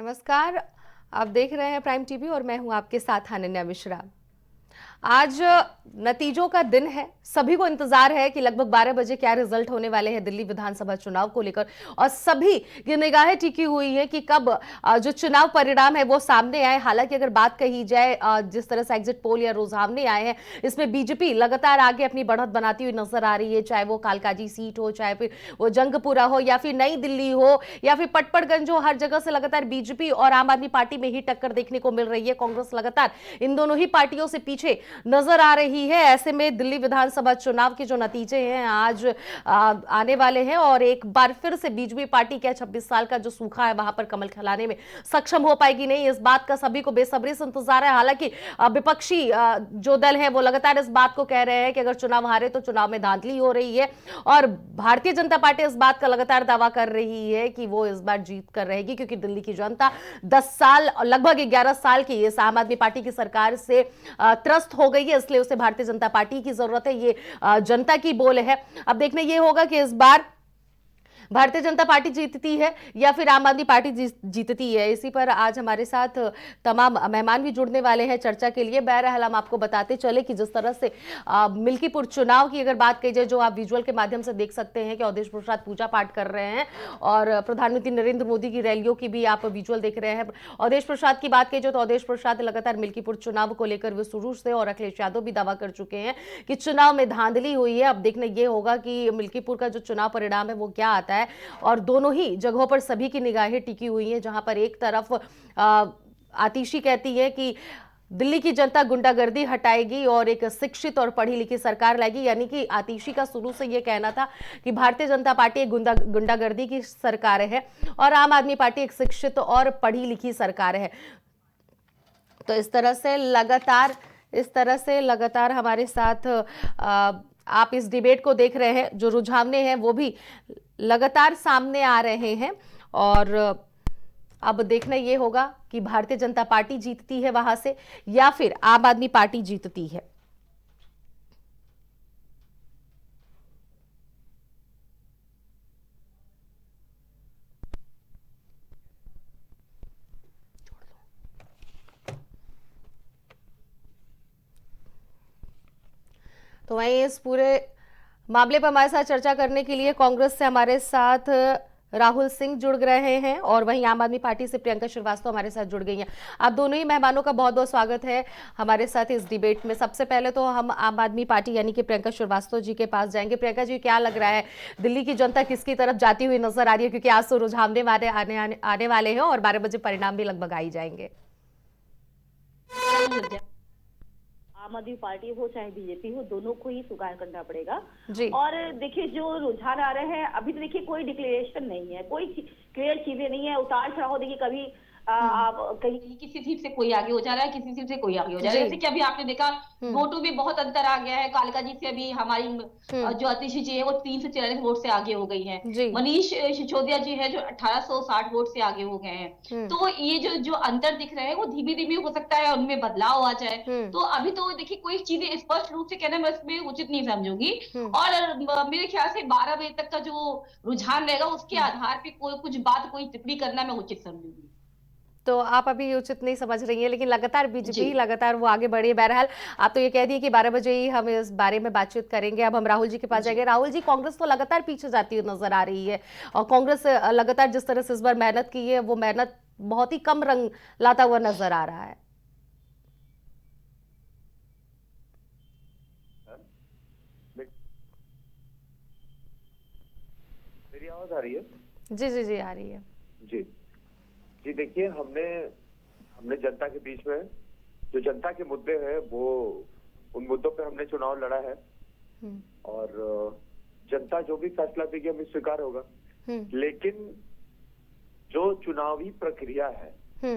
नमस्कार। आप देख रहे हैं प्राइम टीवी और मैं हूं आपके साथ अनन्या मिश्रा। आज नतीजों का दिन है। सभी को इंतजार है कि लगभग 12 बजे क्या रिजल्ट होने वाले हैं दिल्ली विधानसभा चुनाव को लेकर, और सभी की निगाहें टिकी हुई है कि कब जो चुनाव परिणाम है वो सामने आए। हालांकि अगर बात कही जाए जिस तरह से एग्जिट पोल या रुझाने आए हैं, इसमें बीजेपी लगातार आगे अपनी बढ़त बनाती हुई नजर आ रही है, चाहे वो कालकाजी सीट हो, चाहे फिर वो जंगपुरा हो, या फिर नई दिल्ली हो, या फिर पटपड़गंज हो। हर जगह से लगातार बीजेपी और आम आदमी पार्टी में ही टक्कर देखने को मिल रही है। कांग्रेस लगातार इन दोनों ही पार्टियों से पीछे नजर आ रही है। ऐसे में दिल्ली विधानसभा चुनाव के जो नतीजे हैं आज आने वाले हैं, और एक बार फिर से बीजेपी पार्टी क्या 26 साल का जो सूखा है वहां पर कमल खिलाने में सक्षम हो पाएगी नहीं, इस बात का सभी को बेसब्री से इंतजार है। हालांकि विपक्षी जो दल है वो लगातार इस बात को कह रहे हैं कि अगर चुनाव हारे तो चुनाव में धांधली हो रही है, और भारतीय जनता पार्टी इस बात का लगातार दावा कर रही है कि वो इस बार जीत कर रहेगी, क्योंकि दिल्ली की जनता 10 साल, लगभग 11 साल की इस आम आदमी पार्टी की सरकार से त्रस्त हो गई है, इसलिए उसे भारतीय जनता पार्टी की जरूरत है। ये जनता की बोल है। अब देखना ये होगा कि इस बार भारतीय जनता पार्टी जीतती है या फिर आम आदमी पार्टी जीतती है। इसी पर आज हमारे साथ तमाम मेहमान भी जुड़ने वाले हैं चर्चा के लिए। बहरहाल हम आपको बताते चले कि जिस तरह से मिल्कीपुर चुनाव की अगर बात की जाए, जो आप विजुअल के माध्यम से देख सकते हैं कि अवधेश प्रसाद पूजा पाठ कर रहे हैं, और प्रधानमंत्री नरेंद्र मोदी की रैलियों की भी आप विजुअल देख रहे हैं। अवधेश प्रसाद की बात की जाए तो अवधेश प्रसाद लगातार मिल्कीपुर चुनाव को लेकर वे शुरू से, और अखिलेश यादव भी दावा कर चुके हैं कि चुनाव में धांधली हुई है। अब देखना यह होगा कि मिल्कीपुर का जो चुनाव परिणाम है वो क्या आता है, और दोनों ही जगहों पर सभी की निगाहें टिकी हुई हैं। जहां पर एक तरफ आतिशी कहती है कि दिल्ली की जनता गुंडागर्दी हटाएगी और एक शिक्षित और पढ़ी लिखी सरकार लाएगी, यानी कि आतिशी का शुरू से यह कहना था कि भारतीय जनता पार्टी एक गुंडागर्दी की सरकार है और आम आदमी पार्टी एक शिक्षित और पढ़ी लिखी सरकार है। तो इस तरह से लगातार हमारे साथ आप इस डिबेट को देख रहे हैं। जो रुझाने हैं वो भी लगातार सामने आ रहे हैं, और अब देखना यह होगा कि भारतीय जनता पार्टी जीतती है वहां से या फिर आम आदमी पार्टी जीतती है। तो वहीं इस पूरे मामले पर हमारे साथ चर्चा करने के लिए कांग्रेस से हमारे साथ राहुल सिंह जुड़ रहे हैं, और वहीं आम आदमी पार्टी से प्रियंका श्रीवास्तव हमारे साथ जुड़ गई हैं। आप दोनों ही मेहमानों का बहुत बहुत स्वागत है हमारे साथ इस डिबेट में। सबसे पहले तो हम आम आदमी पार्टी यानी कि प्रियंका श्रीवास्तव जी के पास जाएंगे। प्रियंका जी, क्या लग रहा है, दिल्ली की जनता किसकी तरफ जाती हुई नजर आ रही है, क्योंकि आज तो रुझाने आने वाले हैं और 12 बजे परिणाम भी लगभग आ ही जाएंगे। आम आदमी पार्टी हो चाहे बीजेपी हो, दोनों को ही स्वीकार करना पड़ेगा जी। और देखिए जो रुझान आ रहे हैं, अभी तो देखिए कोई डिक्लेरेशन नहीं है, कोई क्लियर चीजें नहीं है। उतार चढ़ाव देखिए, कभी आप कहीं किसी सीट से कोई आगे हो जा रहा है, किसी सीट से कोई आगे हो जा रहा है। जैसे कि अभी आपने देखा वोटों में बहुत अंतर आ गया है। कालका जी से अभी हमारी जो आतिशी जी है वो 344 वोट से आगे हो गई हैं। मनीष सिसोदिया जी है जो 1860 वोट से आगे हो गए हैं। तो ये जो अंतर दिख रहे हैं वो धीमे धीमे हो सकता है उनमें बदलाव आ जाए। तो अभी तो देखिए कोई चीजें स्पष्ट रूप से कहना मैं इसमें उचित नहीं समझूंगी, और मेरे ख्याल से 12 बजे तक का जो रुझान रहेगा उसके आधार पे कुछ बात कोई टिप्पणी करना मैं उचित समझूंगी। तो आप अभी उचित नहीं समझ रही हैं, लेकिन लगातार बीजेपी लगातार वो आगे बढ़ी है। बहरहाल आप तो ये कह दिए कि 12 बजे ही हम इस बारे में बातचीत करेंगे। अब हम राहुल जी के पास जाएंगे। राहुल जी, कांग्रेस तो लगातार पीछे जाती हुई नजर आ रही है, और कांग्रेस लगातार जिस तरह से इस बार मेहनत की है वो मेहनत बहुत ही कम रंग लाता हुआ नजर आ रहा है। मेरी आवाज आ रही है? जी जी जी, आ रही है। जी जी, देखिए हमने जनता के बीच में जो जनता के मुद्दे हैं वो उन मुद्दों पे हमने चुनाव लड़ा है, और जनता जो भी फैसला देगी हमें स्वीकार होगा। लेकिन जो चुनावी प्रक्रिया है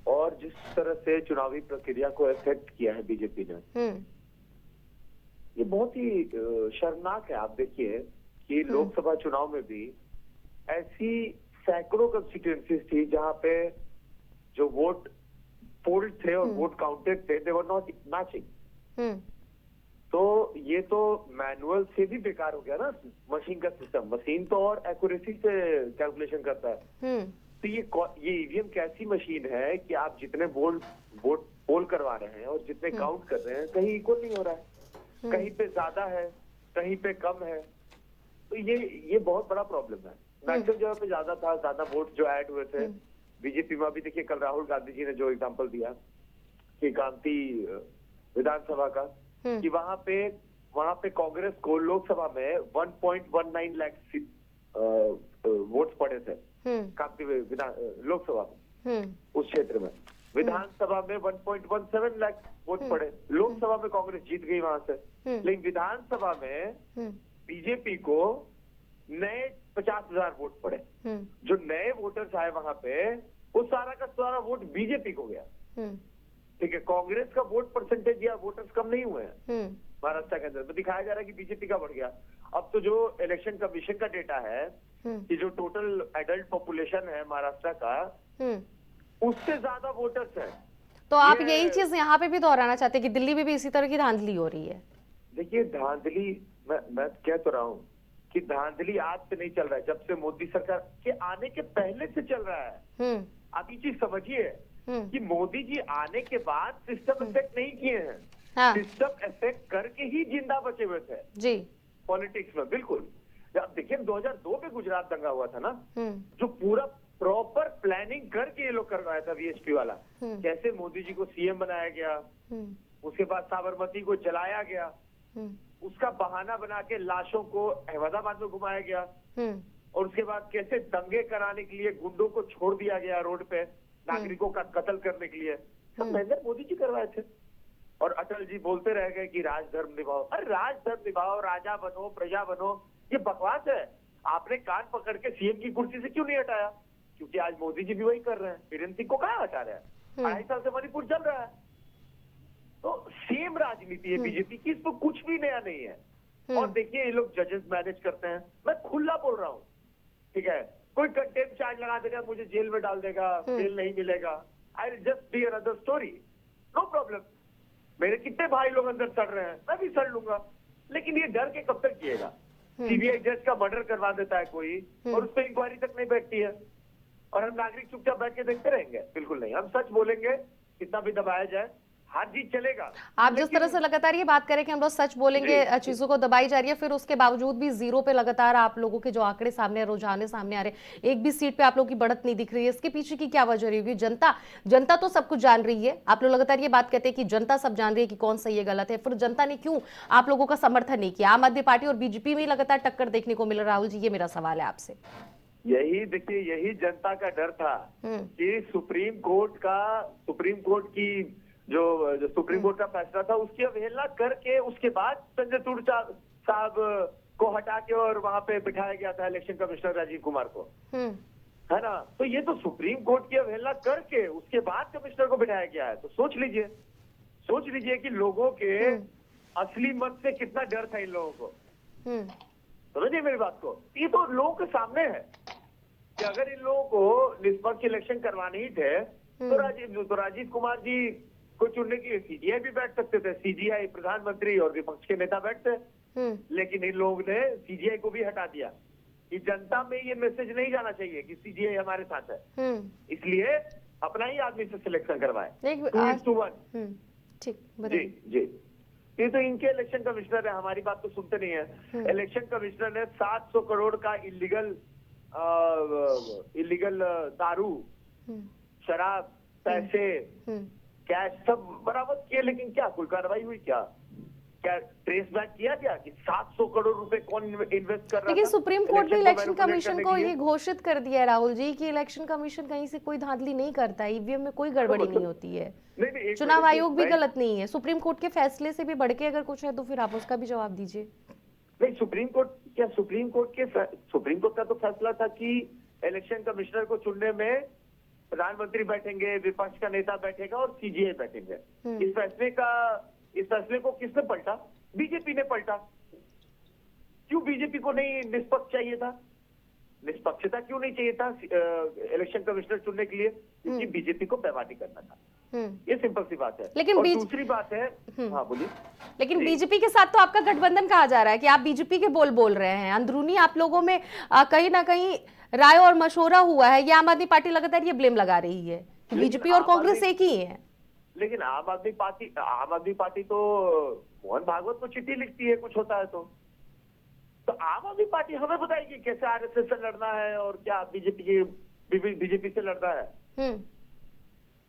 और जिस तरह से चुनावी प्रक्रिया को इफेक्ट किया है बीजेपी ने, ये बहुत ही शर्मनाक है। आप देखिए कि लोकसभा चुनाव में भी ऐसी सैकड़ों कंस्टिट्यूएंसीज थी जहां पे जो वोट पोल्ड थे और वोट काउंटेड थे, दे वर नॉट मैचिंग। तो ये तो मैनुअल से भी बेकार हो गया ना, मशीन का सिस्टम। मशीन तो और एक्यूरेसी से कैलकुलेशन करता है, तो ये ईवीएम कैसी मशीन है कि आप जितने वोट पोल करवा रहे हैं और जितने काउंट कर रहे हैं कहीं इक्वल नहीं हो रहा है, कहीं पे ज्यादा है, कहीं पे कम है। तो ये बहुत बड़ा प्रॉब्लम है। मैक्सिमम जगह पे ज्यादा वोट जो ऐड हुए थे बीजेपी में। अभी देखिए कल राहुल गांधी जी ने जो एग्जांपल दिया कि कांती विधानसभा का, कि वहां पे कांग्रेस को लोकसभा में 1.19 लाख वोट्स पड़े थे कांती लोकसभा में, उस क्षेत्र में। विधानसभा में 1.17 लाख वोट पड़े। लोकसभा में कांग्रेस जीत गई वहां से, लेकिन विधानसभा में बीजेपी को नए 50,000 वोट पड़े। जो नए वोटर्स आए वहां पे, वो सारा का सारा वोट बीजेपी को गया। ठीक है, कांग्रेस का वोट परसेंटेज या वोटर्स कम नहीं हुए हैं महाराष्ट्र के अंदर। तो दिखाया जा रहा है कि बीजेपी का बढ़ गया। अब तो जो इलेक्शन कमीशन का डेटा है कि जो टोटल एडल्ट पॉपुलेशन है महाराष्ट्र का, उससे ज्यादा वोटर्स है। तो आप यही चीज यहाँ पे भी दोहराना चाहते हैं कि दिल्ली में भी इसी तरह की धांधली हो रही है? देखिए धांधली, मैं कह तो रहा हूँ कि धांधली आज से नहीं चल रहा है, जब से मोदी सरकार के आने के पहले से चल रहा है। आप ये चीज समझिए कि मोदी जी आने के बाद सिस्टम इफेक्ट नहीं किए हैं। हाँ। सिस्टम इफेक्ट करके ही जिंदा बचे हुए थे जी पॉलिटिक्स में। बिल्कुल। अब देखिए 2002 में गुजरात दंगा हुआ था ना, जो पूरा प्रॉपर प्लानिंग करके ये लोग करवाया था वीएचपी वाला। कैसे मोदी जी को सीएम बनाया गया, उसके बाद साबरमती को जलाया गया, उसका बहाना बना के लाशों को अहमदाबाद में घुमाया गया, और उसके बाद कैसे दंगे कराने के लिए गुंडों को छोड़ दिया गया रोड पे नागरिकों का कत्ल करने के लिए। सब मेहनत मोदी जी करवाए थे। और अटल जी बोलते रह गए कि राजधर्म निभाओ। अरे राजधर्म निभाओ, राजा बनो, प्रजा बनो, ये बकवास है। आपने कान पकड़ के सीएम की कुर्सी से क्यों नहीं हटाया? क्योंकि आज मोदी जी भी वही कर रहे हैं। बीरेन्द्र सिंह को कहाँ हटा रहे हैं? 2.5 साल से मणिपुर चल रहा है। तो सेम राजनीति है बीजेपी की, इसमें कुछ भी नया नहीं है। और देखिए ये लोग जजेस मैनेज करते हैं। मैं खुला बोल रहा हूँ, ठीक है, कोई कंटेम्प्ट चार्ज लगा देगा, मुझे जेल में डाल देगा, जेल नहीं मिलेगा, I will just be another story, no problem. मेरे कितने भाई लोग अंदर सड़ रहे हैं, मैं भी सड़ लूंगा। लेकिन ये डर के कब तक किएगा? सीबीआई जज का मर्डर करवा देता है कोई, और उस पर इंक्वायरी तक नहीं बैठती है, और हम नागरिक चुपचाप बैठ के देखते रहेंगे? बिल्कुल नहीं। हम सच बोलेंगे, कितना भी दबाया जाए, हार जीत चलेगा। आप जिस तरह से लगातार ये बात करें कि हम लोग सच बोलेंगे, चीजों को दबाई जा रही है, फिर उसके बावजूद भी जीरो पे लगातार आप लोगों के जो आंकड़े सामने, रुझाने सामने आ रहे हैं, एक भी सीट पे आप लोगों की बढ़त नहीं दिख रही है। इसके पीछे की क्या वजह रही? जनता तो सब कुछ जान रही है। आप लोग लगातार ये बात कहते हैं कि जनता सब जान रही है कि कौन सही है गलत है, फिर जनता ने क्यों आप लोगों का समर्थन नहीं किया? आम आदमी पार्टी और बीजेपी में लगातार टक्कर देखने को मिल रहा है। राहुल जी, ये मेरा सवाल है आपसे। यही देखिए, यही जनता का डर था कि सुप्रीम कोर्ट की जो सुप्रीम कोर्ट का फैसला था, उसकी अवहेलना करके उसके बाद संजय तूड़ साहब को हटा के और वहां पे बिठाया गया था इलेक्शन कमिश्नर राजीव कुमार को, है ना। तो ये तो सुप्रीम कोर्ट की अवहेलना करके उसके बाद कमिश्नर को बिठाया गया है। तो सोच लीजिए कि लोगों के असली मन से कितना डर था इन लोगों को। समझिए मेरी बात को। ये तो लोगों के सामने है कि अगर इन लोगों को निष्पक्ष इलेक्शन करवाने ही थे तो राजीव कुमार जी को चुनने के लिए सीजीआई भी बैठ सकते थे। सीजीआई प्रधानमंत्री और विपक्ष के नेता बैठते, लेकिन इन लोगों ने सीजीआई को भी हटा दिया कि जनता में ये मैसेज नहीं जाना चाहिए कि सीजीआई हमारे साथ है, इसलिए अपना ही आदमी से सिलेक्शन करवाए 2:1। ठीक, जी। ये तो इनके इलेक्शन कमिश्नर है, हमारी बात तो सुनते नहीं है। इलेक्शन कमिश्नर ने 700 करोड़ का इलीगल दारू, शराब, पैसे, कैश सब बरामद किए, लेकिन क्या कोई कार्रवाई हुई? क्या ट्रेस बैक किया क्या कि 700 करोड़ रुपए कौन इन्वेस्ट कर रहा था? लेकिन सुप्रीम कोर्ट ने इलेक्शन कमीशन को ये घोषित कर दिया है राहुल जी कि इलेक्शन कमीशन कहीं से कोई धांधली नहीं करता है, ईवीएम में कोई गड़बड़ी नहीं होती है, चुनाव आयोग भी गलत नहीं है। सुप्रीम कोर्ट के फैसले से भी बढ़ के अगर कुछ है तो फिर आप उसका भी जवाब दीजिए। नहीं, सुप्रीम कोर्ट का तो फैसला था कि इलेक्शन कमिश्नर को चुनने में प्रधानमंत्री बैठेंगे, विपक्ष का नेता बैठेगा और सीजीआई बैठेंगे। इस फैसले को किसने पलटा? बीजेपी ने पलटा। क्यों बीजेपी को नहीं निष्पक्ष चाहिए था? निष्पक्षता क्यों नहीं चाहिए था इलेक्शन कमिश्नर चुनने के लिए? क्योंकि बीजेपी को बेईमानी करना था। ये सिंपल सी बात है। लेकिन दूसरी बात है, हाँ बोलिए। लेकिन बीजेपी के साथ तो आपका गठबंधन कहा जा रहा है कि आप बीजेपी के बोल रहे हैं। अंदरूनी आप लोगों में कहीं ना कहीं राय और मशवरा हुआ है, ये आम आदमी पार्टी लगातार ये ब्लेम लगा रही है कि बीजेपी और कांग्रेस एक ही है। लेकिन आम आदमी पार्टी तो मोहन भागवत को चिट्ठी लिखती है कुछ होता है तो आम आदमी पार्टी हमें बताएगी कैसे आरएसएस से लड़ना है और क्या बीजेपी से लड़ना है।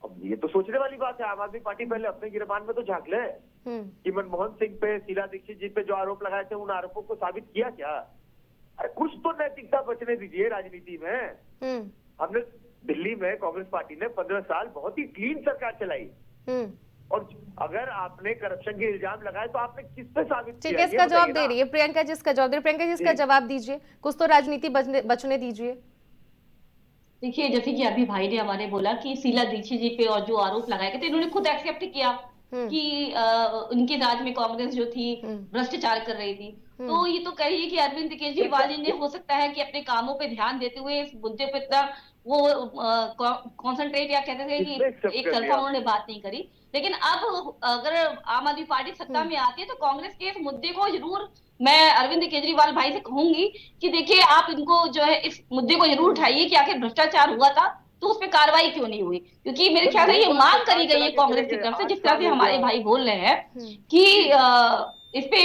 अब ये तो सोचने वाली बात है। आम आदमी पार्टी पहले अपने गिरबान में तो झांक ले कि मनमोहन सिंह पे, शीला दीक्षित जी पे जो आरोप लगाए थे उन आरोपों को साबित किया क्या। अरे कुछ तो नैतिकता बचने दीजिए राजनीति में। हमने दिल्ली में कांग्रेस पार्टी ने 15 साल बहुत ही क्लीन सरकार चलाई और अगर आपने करप्शन के इल्जाम लगाए तो आपने किस पे साबित किया? ठीक है, इसका जवाब दे रही है प्रियंका जी, इसका जवाब दे। प्रियंका जी, इसका जवाब दीजिए, कुछ तो राजनीति बचने दीजिए। देखिए, जैसे कि अभी भाई ने हमारे बोला कि शीला दीक्षित जी पे और जो आरोप लगाए गए थे, इन्होंने खुद एक्सेप्ट किया कि उनके राज में कांग्रेस जो थी भ्रष्टाचार कर रही थी। तो ये तो कहिए कि अरविंद केजरीवाल जी ने हो सकता है कि अपने कामों पे ध्यान देते हुए इस मुद्दे पे इतना वो कॉन्सेंट्रेट या कहते थे कि एक तरफा उन्होंने बात नहीं करी। लेकिन अब अगर आम आदमी पार्टी सत्ता में आती है तो कांग्रेस के इस मुद्दे को जरूर, मैं अरविंद केजरीवाल भाई से कहूंगी कि देखिए आप इनको जो है इस मुद्दे को जरूर उठाइए कि आखिर भ्रष्टाचार हुआ था तो उस पर कार्रवाई क्यों नहीं हुई। क्योंकि मेरे ख्याल से ये मांग करी गई है कांग्रेस की तरफ से, जिस तरह से हमारे भाई बोल रहे हैं कि इस पे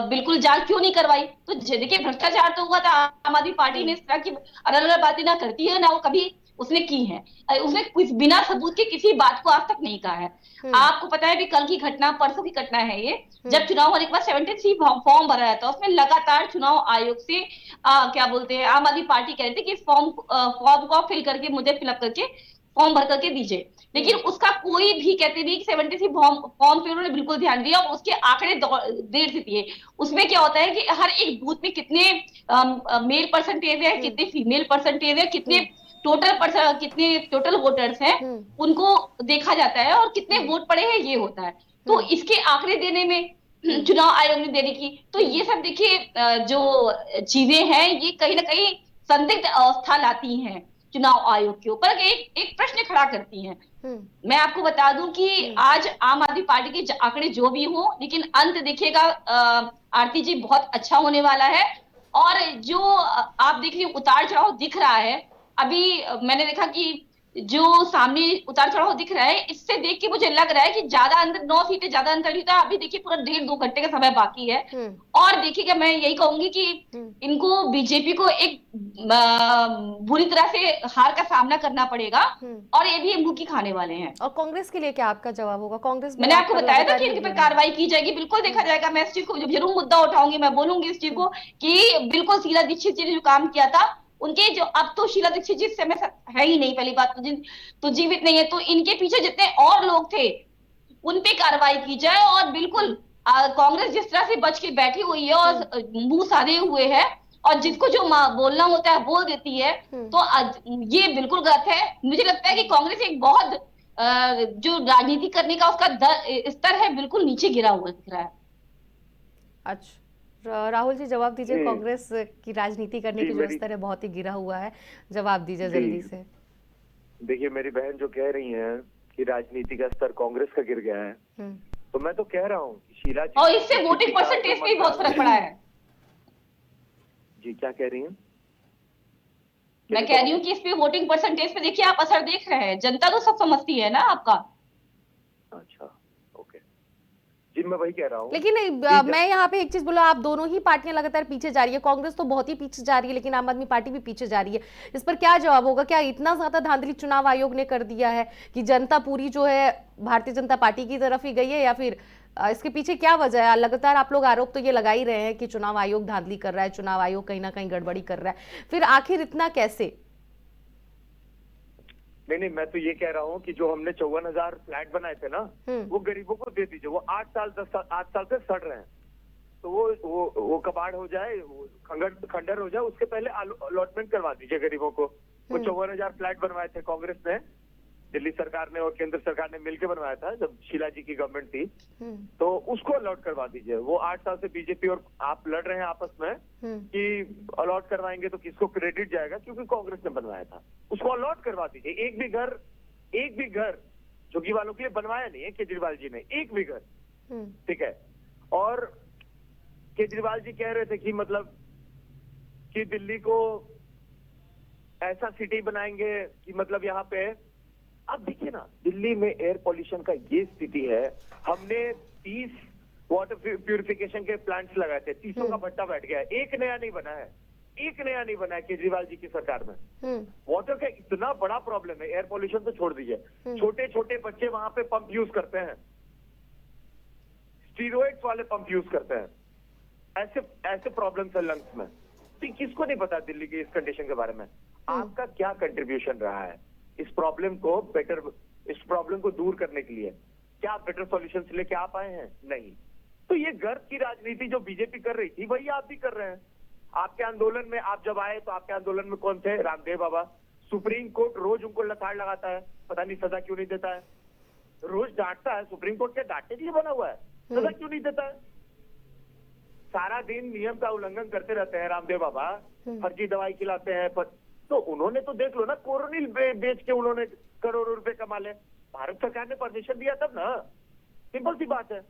बिल्कुल जांच क्यों नहीं करवाई। तो देखिए, भ्रष्टाचार तो हुआ था, आम आदमी पार्टी ने इस तरह की अलग अलग बातें ना करती है ना वो कभी उसने की है, उसने कुछ बिना सबूत के किसी बात को आज तक नहीं कहा है। आपको पता है भी कल की घटना, परसों की घटना है ये, जब चुनाव होने के बाद 73 फॉर्म भरा था, उसमें लगातार चुनाव आयोग से क्या बोलते हैं आम आदमी पार्टी कह रही थी कि इस फॉर्म को फिल करके मुझे फिलअप करके फॉर्म भर करके दीजिए। लेकिन उसका कोई भी कहते नहीं कि 73 फॉर्म पे उन्होंने बिल्कुल ध्यान दिया और उसके आंकड़े देर से दिए। उसमें क्या होता है कि हर एक बूथ में कितने मेल परसेंटेज है, कितने फीमेल परसेंटेज है, कितने टोटल वोटर्स हैं उनको देखा जाता है और कितने वोट पड़े हैं ये होता है। तो इसके आंकड़े देने में चुनाव आयोग ने देरी की। तो ये सब देखिए जो चीजें हैं ये कहीं ना कहीं संदिग्ध अवस्था लाती हैं चुनाव आयोग के ऊपर, एक प्रश्न खड़ा करती हैं। मैं आपको बता दूं कि आज आम आदमी पार्टी के आंकड़े जो भी हो, लेकिन अंत देखिएगा आरती जी बहुत अच्छा होने वाला है। और जो आप देख रही उतार चढ़ाव दिख रहा है, अभी मैंने देखा कि जो सामने उतार चढ़ाव दिख रहा है, इससे देख के मुझे लग रहा है कि ज्यादा अंदर 9 सीटें ज्यादा अंतर नहीं था। अभी देखिए पूरा 1.5-2 घंटे का समय बाकी है और देखिएगा मैं यही कहूंगी कि इनको बीजेपी को एक बुरी तरह से हार का सामना करना पड़ेगा और ये भी मुंह की खाने वाले हैं। और कांग्रेस के लिए क्या आपका जवाब होगा? कांग्रेस मैंने आपको बताया था कि इनके पर कार्रवाई की जाएगी, बिल्कुल देखा जाएगा। मैं इस चीज को जरूर मुद्दा उठाऊंगी, मैं बोलूंगी इस चीज को कि बिल्कुल शीला दीक्षित जी ने जो काम किया था उनके जो, अब तो शीला दीक्षित जी समय है ही नहीं, पहली बात तो जीवित नहीं है, तो इनके पीछे जितने और लोग थे उन पे कार्रवाई की जाए। और बिल्कुल कांग्रेस जिस तरह से बच के बैठी हुई है और मुंह साधे हुए है और जिसको जो बोलना होता है बोल देती है, तो ये बिल्कुल गलत है। मुझे लगता है कि कांग्रेस एक बहुत जो राजनीति करने का उसका स्तर है बिल्कुल नीचे गिरा हुआ दिख रहा है। अच्छा राहुल जी जवाब दीजिए, कांग्रेस की राजनीति करने की जो स्तर है बहुत ही गिरा हुआ है, जवाब दीजिए जल्दी से। देखिए मेरी बहन जो कह रही है कि राजनीति का स्तर कांग्रेस का गिर गया है, तो मैं तो कह रहा हूँ शीला जी, और इससे वोटिंग परसेंटेज पे बहुत फर्क पड़ा है। जी क्या कह रही हैं? मैं कह रही हूँ कि इस पे वोटिंग परसेंटेज पे देखिए आप असर देख रहे हैं, जनता तो सब समझती है ना आपका। अच्छा ओके जी, मैं वही कह रहा हूँ। लेकिन मैं यहाँ पे एक चीज बोला, आप दोनों ही पार्टियां लगातार पीछे जा रही है, कांग्रेस तो बहुत ही पीछे जा रही है लेकिन आम आदमी पार्टी भी पीछे जा रही है। इस पर क्या जवाब होगा? क्या इतना ज्यादा धांधली चुनाव आयोग ने कर दिया है कि जनता पूरी जो है भारतीय जनता पार्टी की तरफ ही गई है, या फिर इसके पीछे क्या वजह है? लगातार आप लोग आरोप तो ये लगा ही रहे हैं कि चुनाव आयोग धांधली कर रहा है, चुनाव आयोग कहीं ना कहीं गड़बड़ी कर रहा है, फिर आखिर इतना कैसे? नहीं, मैं तो ये कह रहा हूँ कि जो हमने 54,000 फ्लैट बनाए थे ना, वो गरीबों को दे दीजिए। वो 8 साल से सड़ रहे हैं, तो वो कबाड़ हो जाए, खंडर हो जाए, उसके पहले अलॉटमेंट करवा दीजिए गरीबों को। वो 54,000 फ्लैट बनवाए थे कांग्रेस ने, दिल्ली सरकार ने और केंद्र सरकार ने मिलकर बनवाया था जब शीला जी की गवर्नमेंट थी, तो उसको अलॉट करवा दीजिए। वो 8 साल से बीजेपी और आप लड़ रहे हैं आपस में कि अलॉट करवाएंगे तो किसको क्रेडिट जाएगा, क्योंकि कांग्रेस ने बनवाया था। उसको अलॉट करवा दीजिए। एक भी घर झुग्गी वालों के लिए बनवाया नहीं है केजरीवाल जी ने, एक भी घर, ठीक है। और केजरीवाल जी कह रहे थे कि मतलब कि दिल्ली को ऐसा सिटी बनाएंगे कि मतलब यहाँ पे अब देखिए ना, दिल्ली में एयर पॉल्यूशन का ये स्थिति है। हमने 30 वाटर प्यूरिफिकेशन के प्लांट्स लगाए थे, 30 का भट्टा बैठ गया है, एक नया नहीं बना है, एक नया नहीं बना है केजरीवाल जी की सरकार में। वाटर का इतना बड़ा प्रॉब्लम है, एयर पॉल्यूशन तो छोड़ दीजिए, छोटे छोटे बच्चे वहां पे पंप यूज करते हैं, स्टीरॉइड्स वाले पंप यूज करते हैं, ऐसे ऐसे प्रॉब्लम्स है लंग्स में। तो किसको नहीं पता दिल्ली की इस कंडीशन के बारे में? आपका क्या कंट्रीब्यूशन रहा है इस प्रॉब्लम को दूर करने के लिए? क्या आप बेटर सॉल्यूशंस लेके आ पाए हैं? नहीं। तो ये गर्व की राजनीति जो बीजेपी कर रही थी वही आप भी कर रहे हैं। आपके आंदोलन में आप जब आए तो आपके आंदोलन में कौन थे? रामदेव बाबा। सुप्रीम कोर्ट रोज उनको लताड़ लगाता है, पता नहीं सजा क्यों नहीं देता है, रोज डांटता है। सुप्रीम कोर्ट क्या डांटने के लिए बना हुआ है? सजा क्यों नहीं देता है? सारा दिन नियम का उल्लंघन करते रहते हैं रामदेव बाबा, फर्जी दवाई खिलाते हैं। तो उन्होंने तो देख लो ना, कोरोनिल बेच के उन्होंने करोड़ों रुपए कमा ले। भारत सरकार ने परमिशन दिया तब ना, सिंपल सी बात है।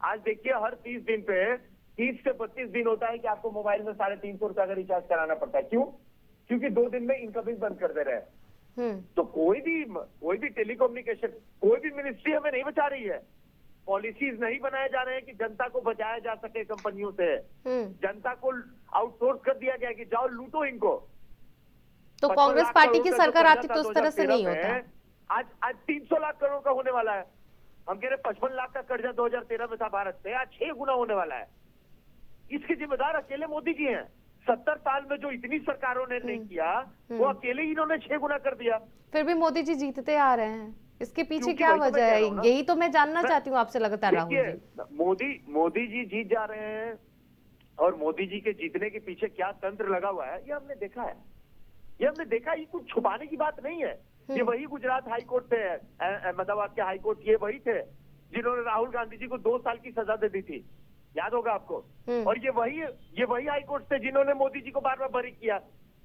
आज देखिए हर 30 दिन पे 30 से 32 दिन होता है कि आपको मोबाइल में 350 रुपए का रिचार्ज कराना पड़ता है। क्यों? क्योंकि 2 दिन में इनकमिंग बंद कर दे रहे हैं। तो कोई भी टेलीकम्युनिकेशन, कोई भी मिनिस्ट्री हमें नहीं बचा रही है। पॉलिसीज नहीं बनाए जा रहे हैं कि जनता को बचाया जा सके कंपनियों से। जनता को आउटसोर्स कर दिया गया कि जाओ लूटो इनको। तो कांग्रेस पार्टी की सरकार आती तो उस तरह से नहीं होता। आज 300 लाख करोड़ का होने वाला है। हम कह रहे 55 लाख का कर्जा 2013 में था भारत से, आज 6 गुना होने वाला है। इसके जिम्मेदार अकेले मोदी जी हैं। 70 साल में जो इतनी सरकारों ने नहीं किया, वो अकेले ही इन्होंने 6 गुना कर दिया। फिर भी मोदी जी जीतते आ रहे हैं, इसके पीछे क्या वजह है? यही तो मैं जानना चाहती हूँ आपसे लगातार राहुल जी। मोदी जी जीत जा रहे हैं, और मोदी जी के जीतने के पीछे क्या तंत्र लगा हुआ है ये हमने देखा है। ये कुछ छुपाने की बात नहीं है। ये वही गुजरात हाई कोर्ट थे, अहमदाबाद के हाई कोर्ट, ये वही थे जिन्होंने राहुल गांधी जी को 2 साल की सजा दे दी थी, याद होगा आपको। और ये वही हाई कोर्ट थे जिन्होंने मोदी जी को बार बार बरी किया,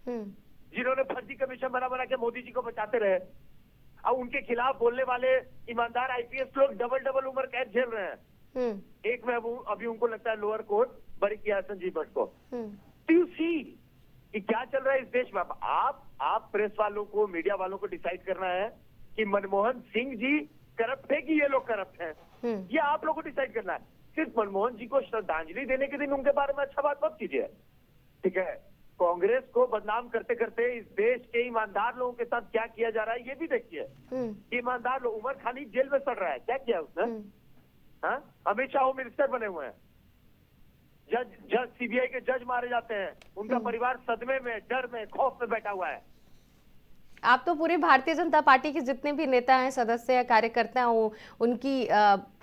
जिन्होंने फर्जी कमीशन बना के मोदी जी को बचाते रहे। अब उनके खिलाफ बोलने वाले ईमानदार आईपीएस लोग डबल उम्र कैद झेल रहे हैं। एक में अभी उनको लगता है लोअर कोर्ट बरी किया संजीव भट्ट को। तो यू सी कि क्या चल रहा है इस देश में। आप प्रेस वालों को, मीडिया वालों को डिसाइड करना है कि मनमोहन सिंह जी करप्ट है कि ये लोग करप्ट हैं। ये आप लोगों को डिसाइड करना है। सिर्फ मनमोहन जी को श्रद्धांजलि देने के दिन उनके बारे में अच्छा बात मत कीजिए, ठीक है। कांग्रेस को बदनाम करते करते इस देश के ईमानदार लोगों के साथ क्या किया जा रहा है ये भी देखिए। ईमानदार लोग, उमर खालिद जेल में सड़ रहा है, क्या किया उसने? अमित शाह होम मिनिस्टर बने हुए हैं, जज सीबीआई के जज मारे जाते हैं, उनका परिवार सदमे में, डर में, खौफ में बैठा हुआ है। आप तो पूरे भारतीय जनता पार्टी के जितने भी नेता हैं, सदस्य हैं, कार्यकर्ता हैं, उनकी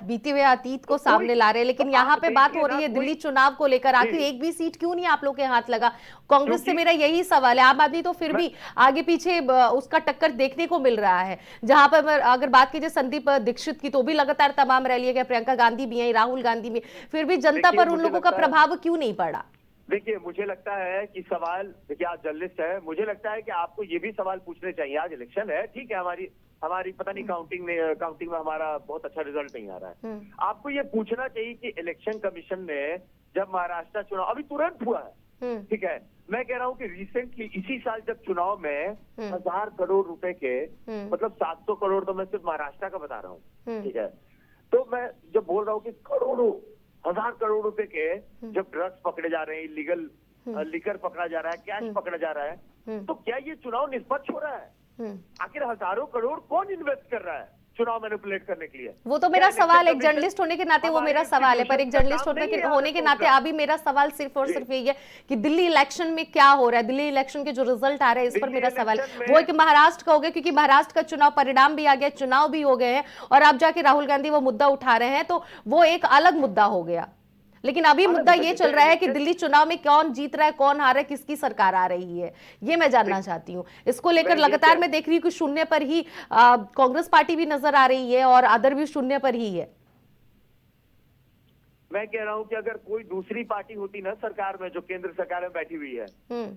बीते हुए अतीत को सामने ला रहे हैं। लेकिन यहाँ पे बात हो रही है दिल्ली चुनाव को लेकर, आखिर एक भी सीट क्यों नहीं आप लोग के हाथ लगा? कांग्रेस से मेरा यही सवाल है। आम आदमी तो फिर भी आगे पीछे उसका टक्कर देखने को मिल रहा है। जहां पर अगर बात कीजिए संदीप दीक्षित की, तो भी लगातार तमाम रैलियां गए, प्रियंका गांधी भी आई, राहुल गांधी भी, फिर भी जनता पर उन लोगों का प्रभाव क्यों नहीं पड़ा? देखिए, मुझे लगता है कि सवाल, देखिए आप जर्नलिस्ट है, मुझे लगता है कि आपको ये भी सवाल पूछने चाहिए। आज इलेक्शन है, ठीक है, हमारी पता नहीं काउंटिंग में हमारा बहुत अच्छा रिजल्ट नहीं आ रहा है। आपको ये पूछना चाहिए कि इलेक्शन कमीशन ने जब महाराष्ट्र चुनाव अभी तुरंत हुआ है, ठीक है, मैं कह रहा हूँ कि रिसेंटली इसी साल जब चुनाव में 1000 करोड़ रुपए के, मतलब 700 करोड़ तो मैं सिर्फ महाराष्ट्र का बता रहा हूँ, ठीक है। तो मैं जब बोल रहा हूँ कि करोड़ों, 1000 करोड़ रुपए के जब ड्रग्स पकड़े जा रहे हैं, इलीगल लिकर पकड़ा जा रहा है, कैश पकड़ा जा रहा है, तो क्या ये चुनाव निष्पक्ष हो रहा है? आखिर हजारों करोड़ कौन इन्वेस्ट कर रहा है चुनाव मैनिपुलेट करने के लिए? वो तो मेरा सवाल, एक जर्नलिस्ट होने के नाते वो मेरा सवाल है, पर एक जर्नलिस्ट होने के नाते अभी मेरा सवाल सिर्फ और सिर्फ यही है कि दिल्ली इलेक्शन में क्या हो रहा है, दिल्ली इलेक्शन के जो रिजल्ट आ रहे हैं इस पर मेरा सवाल वो है कि महाराष्ट्र का हो गया, क्योंकि महाराष्ट्र का चुनाव परिणाम भी आ गया, चुनाव भी हो गए हैं, और अब जाके राहुल गांधी वो मुद्दा उठा रहे हैं, तो वो एक अलग मुद्दा हो गया। लेकिन अभी मुद्दा ये चल रहा है कि दिल्ली चुनाव में कौन जीत रहा है, कौन हार रहा है, किसकी सरकार आ रही है, ये मैं जानना चाहती हूँ। इसको लेकर लगातार मैं देख रही हूँ कि शून्य पर ही कांग्रेस पार्टी भी नजर आ रही है और अदर भी शून्य पर ही है। मैं कह रहा हूं कि अगर कोई दूसरी पार्टी होती ना सरकार में, जो केंद्र सरकार में बैठी हुई है,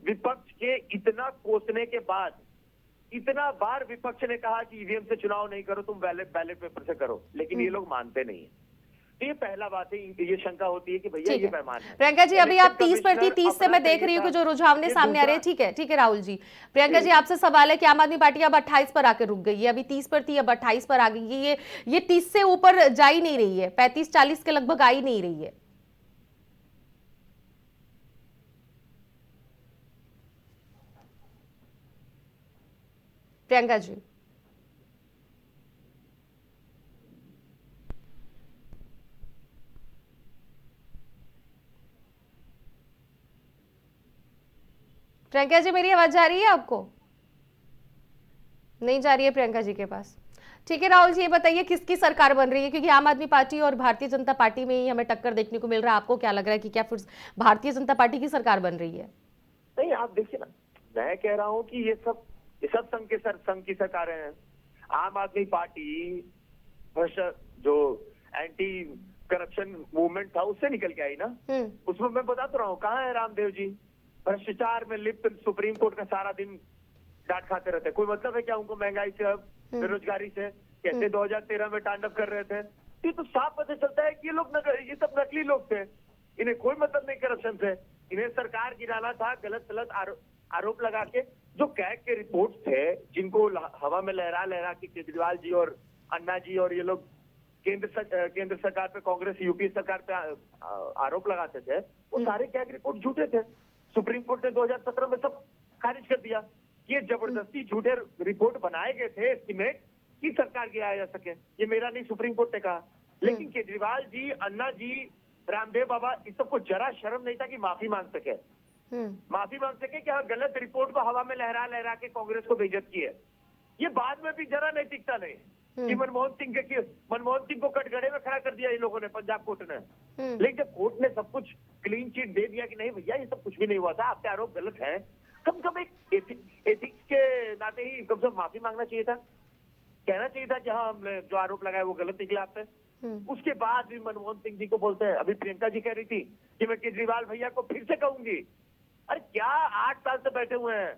विपक्ष के इतना कोसने के बाद, इतना बार विपक्ष ने कहा कि ईवीएम से चुनाव नहीं करो, तुम बैलेट पेपर से करो, लेकिन ये लोग मानते नहीं है। तो ये पहला बात है, ये शंका होती है कि भैया ठीक ये है पैमान है। प्रियंका जी, अभी आप 30 पर थी, 30 से मैं देख रही हूँ कि जो रुझाने ये सामने आ रहे हैं। ठीक है राहुल जी। प्रियंका जी, आपसे सवाल है कि आम आदमी पार्टी अब 28 पर आकर रुक गई है। अभी 30 पर थी, अब 28 पर आ गई है। ये 30 से ऊपर जा ही नहीं रही है, 35-40 के लगभग आ ही नहीं रही है। प्रियंका जी, प्रियंका जी, मेरी आवाज जा रही है आपको? नहीं जा रही है प्रियंका जी के पास। ठीक है राहुल जी, ये बताइए किसकी सरकार बन रही है, क्योंकि आम आदमी पार्टी और भारतीय जनता पार्टी में ही हमें टक्कर देखने को मिल रहा है। आपको क्या लग रहा है कि क्या फिर भारतीय जनता पार्टी की सरकार बन रही है? नहीं, आप देखिए ना, मैं कह रहा हूँ कि ये सब संघ की सरकारें हैं। आम आदमी पार्टी जो एंटी करप्शन मूवमेंट था उससे निकल के आई ना। उसमें मैं बता तो रहा हूँ, कहाँ है रामदेव जी? भ्रष्टाचार में लिप्त सुप्रीम कोर्ट का सारा दिन डांट खाते रहते। कोई मतलब है क्या उनको महंगाई से, अब बेरोजगारी से? कैसे 2013 में तांडव कर रहे थे? ये तो साफ पता चलता है कि ये सब नकली लोग थे। इन्हें कोई मतलब नहीं करप्शन से। इन्हें सरकार गिराना था, गलत आरोप लगा के। जो कैग के रिपोर्ट थे, जिनको हवा में लहरा लहरा के केजरीवाल जी और अन्ना जी और ये लोग केंद्र सरकार पे, कांग्रेस यूपीए सरकार पे आरोप लगाते थे, वो सारे कैग रिपोर्ट झूठे थे। सुप्रीम कोर्ट ने 2017 में सब खारिज कर दिया। ये जबरदस्ती झूठे रिपोर्ट बनाए गए थे एस्टीमेट कि सरकार गिराया जा सके। ये मेरा नहीं, सुप्रीम कोर्ट ने कहा। लेकिन केजरीवाल जी, अन्ना जी, रामदेव बाबा, इस सबको जरा शर्म नहीं था कि माफी मांग सके कि हाँ, गलत रिपोर्ट को हवा में लहरा लहरा के कांग्रेस को बेइज्जत की है। ये बाद में भी जरा नैतिकता नहीं कि मनमोहन सिंह को कटघरे में खड़ा कर दिया इन लोगों ने, पंजाब कोर्ट ने। लेकिन जब कोर्ट ने सब कुछ क्लीन चिट दे दिया कि नहीं भैया ये सब कुछ भी नहीं हुआ था, आपके आरोप गलत है, कम से कम एक एथिक्स के नाते ही कम से कम माफी मांगना चाहिए था। कहना चाहिए था कि हाँ, हमने जो आरोप लगाया वो गलत निकला आप पे। उसके बाद भी मनमोहन सिंह जी को बोलते हैं। अभी प्रियंका जी कह रही थी कि मैं केजरीवाल भैया को फिर से कहूंगी। अरे क्या 8 साल से बैठे हुए हैं,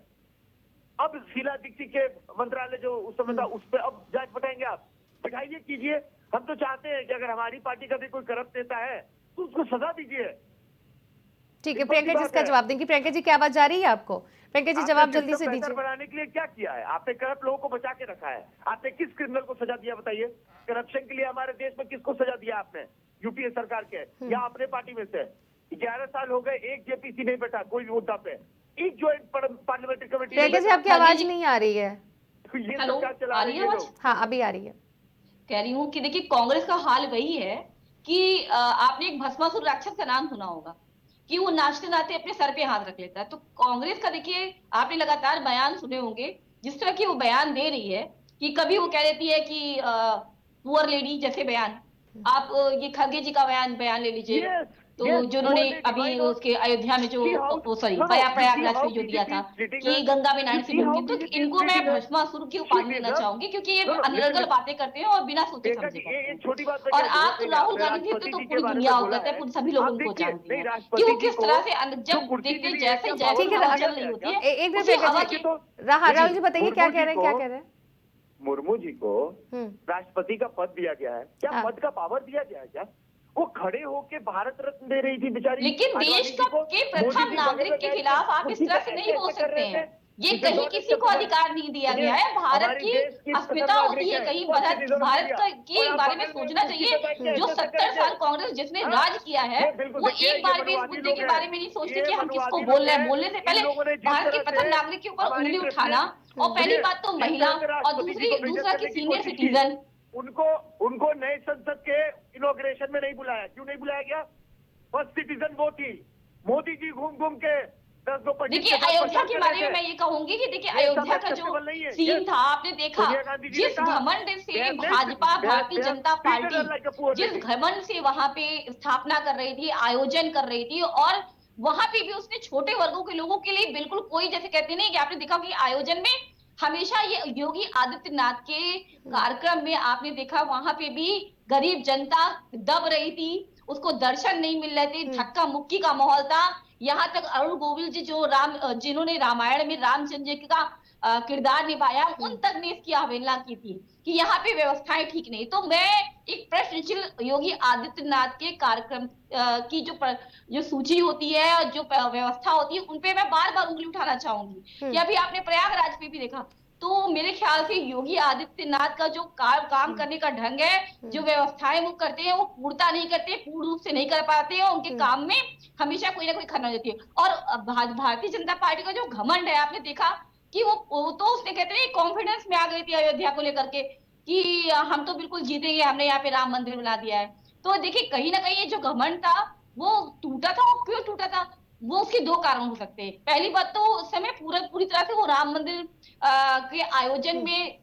अब शीला दीक्षित के मंत्रालय जो उस समय था उस पर अब जांच बैठाएंगे आप? बैठाइए, कीजिए। हम तो चाहते हैं कि अगर हमारी पार्टी का भी कोई करप्ट नेता है तो उसको सजा दीजिए। ठीक है प्रियंका जी, इसका जवाब देंगी। प्रियंका जी, क्या आवाज जा रही है आपको? प्रियंका जी, जवाब जल्दी से दीजिए। बनाने के लिए क्या किया है आपने? करप्ट लोगों को बचा के रखा है आपने। किस क्रिमिनल को सजा दिया बताइए? करप्शन के लिए हमारे देश में किसको सजा दिया आपने? यूपीए सरकार के या अपने पार्टी में से? 11 साल हो गए, एक जेपीसी नहीं बैठा कोई मुद्दा पे, एक joint parliamentary committee. Priyanka ji, आपकी आवाज नहीं आ रही है। ये सरकार चला रही है। हाँ, अभी आ रही है। कह रही हूँ कि देखिए, कांग्रेस का हाल वही है कि आपने एक भस्मासुर राक्षस का नाम सुना होगा कि वो नाचते नाचते अपने सर पे हाथ रख लेता है। तो कांग्रेस का देखिए, आपने लगातार बयान सुने होंगे, जिस तरह की वो बयान दे रही है कि कभी वो कह देती है कि पुअर लेडी जैसे बयान। आप ये खड़गे जी का बयान ले लीजिए। तो जो उन्होंने अभी उसके अयोध्या में जो प्रयागराज में जो दिया था कि गंगा में नहाने से भी मुक्ति, तो इनको मैं भस्मासुर की उपाधि देना चाहूंगी, क्योंकि ये अनर्गल बातें करते हैं और बिना सोचे समझे करते हैं। और आप राहुल गांधी जी तो पूरी दुनिया अवगत है, सभी लोग उनको जानते हैं कि वो किस तरह से जब देखते जैसे हवा चल रही होती है। राहुल जी बताइए, क्या कह रहे हैं? मुर्मू जी को राष्ट्रपति का पद दिया गया है क्या? पद का पावर दिया गया है क्या? वो खड़े होके भारत रत्न दे रही थी बेचारी। लेकिन देश के प्रथम नागरिक के खिलाफ आप इस तरह से नहीं बोल सकते हैं। ये कहीं किसी को अधिकार नहीं दिया गया है। भारत की अस्मिता होती है, कहीं भारत के बारे में सोचना चाहिए। जो 70 साल कांग्रेस जिसने राज किया है, वो एक बार भी इस मुद्दे के बारे में नहीं सोचते कि हम किसको बोल रहे हैं। बोलने से पहले भारत के प्रथम नागरिक के ऊपर उंगली उठाना, और पहली बात तो महिला, और दूसरा की सीनियर सिटीजन। उनको नए संसद के इनॉग्रेशन में नहीं बुलाया। क्यों नहीं बुलाया गया? फर्स्ट सिटीजन वो थी। मोदी जी घूम घूम के देखिए, अयोध्या के बारे में मैं ये कहूंगी कि देखिए, अयोध्या का जो सीन था आपने देखा, जिस घमंड से भाजपा, भारतीय जनता पार्टी जिस घमंड से वहां पे स्थापना कर रही थी, आयोजन कर रही थी, और वहां पे भी उसने छोटे वर्गों के लोगों के लिए बिल्कुल कोई, जैसे कहते नहीं कि आपने देखा कि आयोजन में हमेशा ये योगी आदित्यनाथ के कार्यक्रम में आपने देखा वहां पे भी गरीब जनता दब रही थी, उसको दर्शन नहीं मिल रहे थे, धक्का मुक्की का माहौल था। यहाँ तक अरुण गोविल जी जिन्होंने रामायण में रामचंद्र जी का किरदार निभाया, उन तक ने इसकी अवहेलना की थी कि यहाँ पे व्यवस्थाएं ठीक नहीं। तो मैं एक प्रश्नचिन्ह योगी आदित्यनाथ के कार्यक्रम की जो सूची होती है और जो व्यवस्था होती है, उनपे मैं बार बार उंगली उठाना चाहूंगी कि अभी आपने प्रयागराज पे भी देखा, तो मेरे ख्याल से योगी आदित्यनाथ का जो काम करने का ढंग है, जो व्यवस्थाएं वो करते हैं, वो पूर्णता नहीं करते, पूर्ण रूप से नहीं कर पाते हैं, उनके काम में हमेशा कोई ना कोई खन्ना हो जाती है। और भारतीय जनता पार्टी का जो घमंड है, आपने देखा कि वो तो उसने कहते हैं कॉन्फिडेंस में आ गई थी अयोध्या को लेकर के कि हम तो बिल्कुल जीतेंगे, हमने यहाँ पे राम मंदिर बना दिया है। तो देखिए कहीं ना कहीं ये जो घमंड था वो टूटा था। और क्यों टूटा था, वो उसके दो कारण हो सकते हैं। पहली बात तो उस समय पूरी तरह से वो राम मंदिर के आयोजन में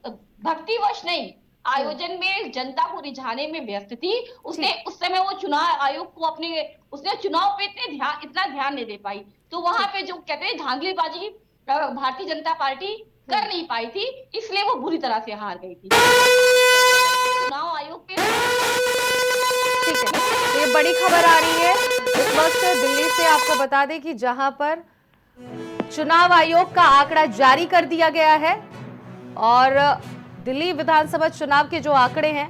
भक्तिवश नहीं, आयोजन में जनता को रिझाने में व्यस्त थी। उसने उस समय वो चुनाव आयोग को उसने चुनाव पे इतना ध्यान नहीं दे पाई। तो वहां पे जो कहते हैं धांधलीबाजी भारतीय जनता पार्टी कर नहीं पाई थी, इसलिए वो बुरी तरह से हार गई थी चुनाव आयोग पे। ठीक है, ये बड़ी खबर आ रही है इस वक्त दिल्ली से। आपको बता दें कि जहां पर चुनाव आयोग का आंकड़ा जारी कर दिया गया है और दिल्ली विधानसभा चुनाव के जो आंकड़े हैं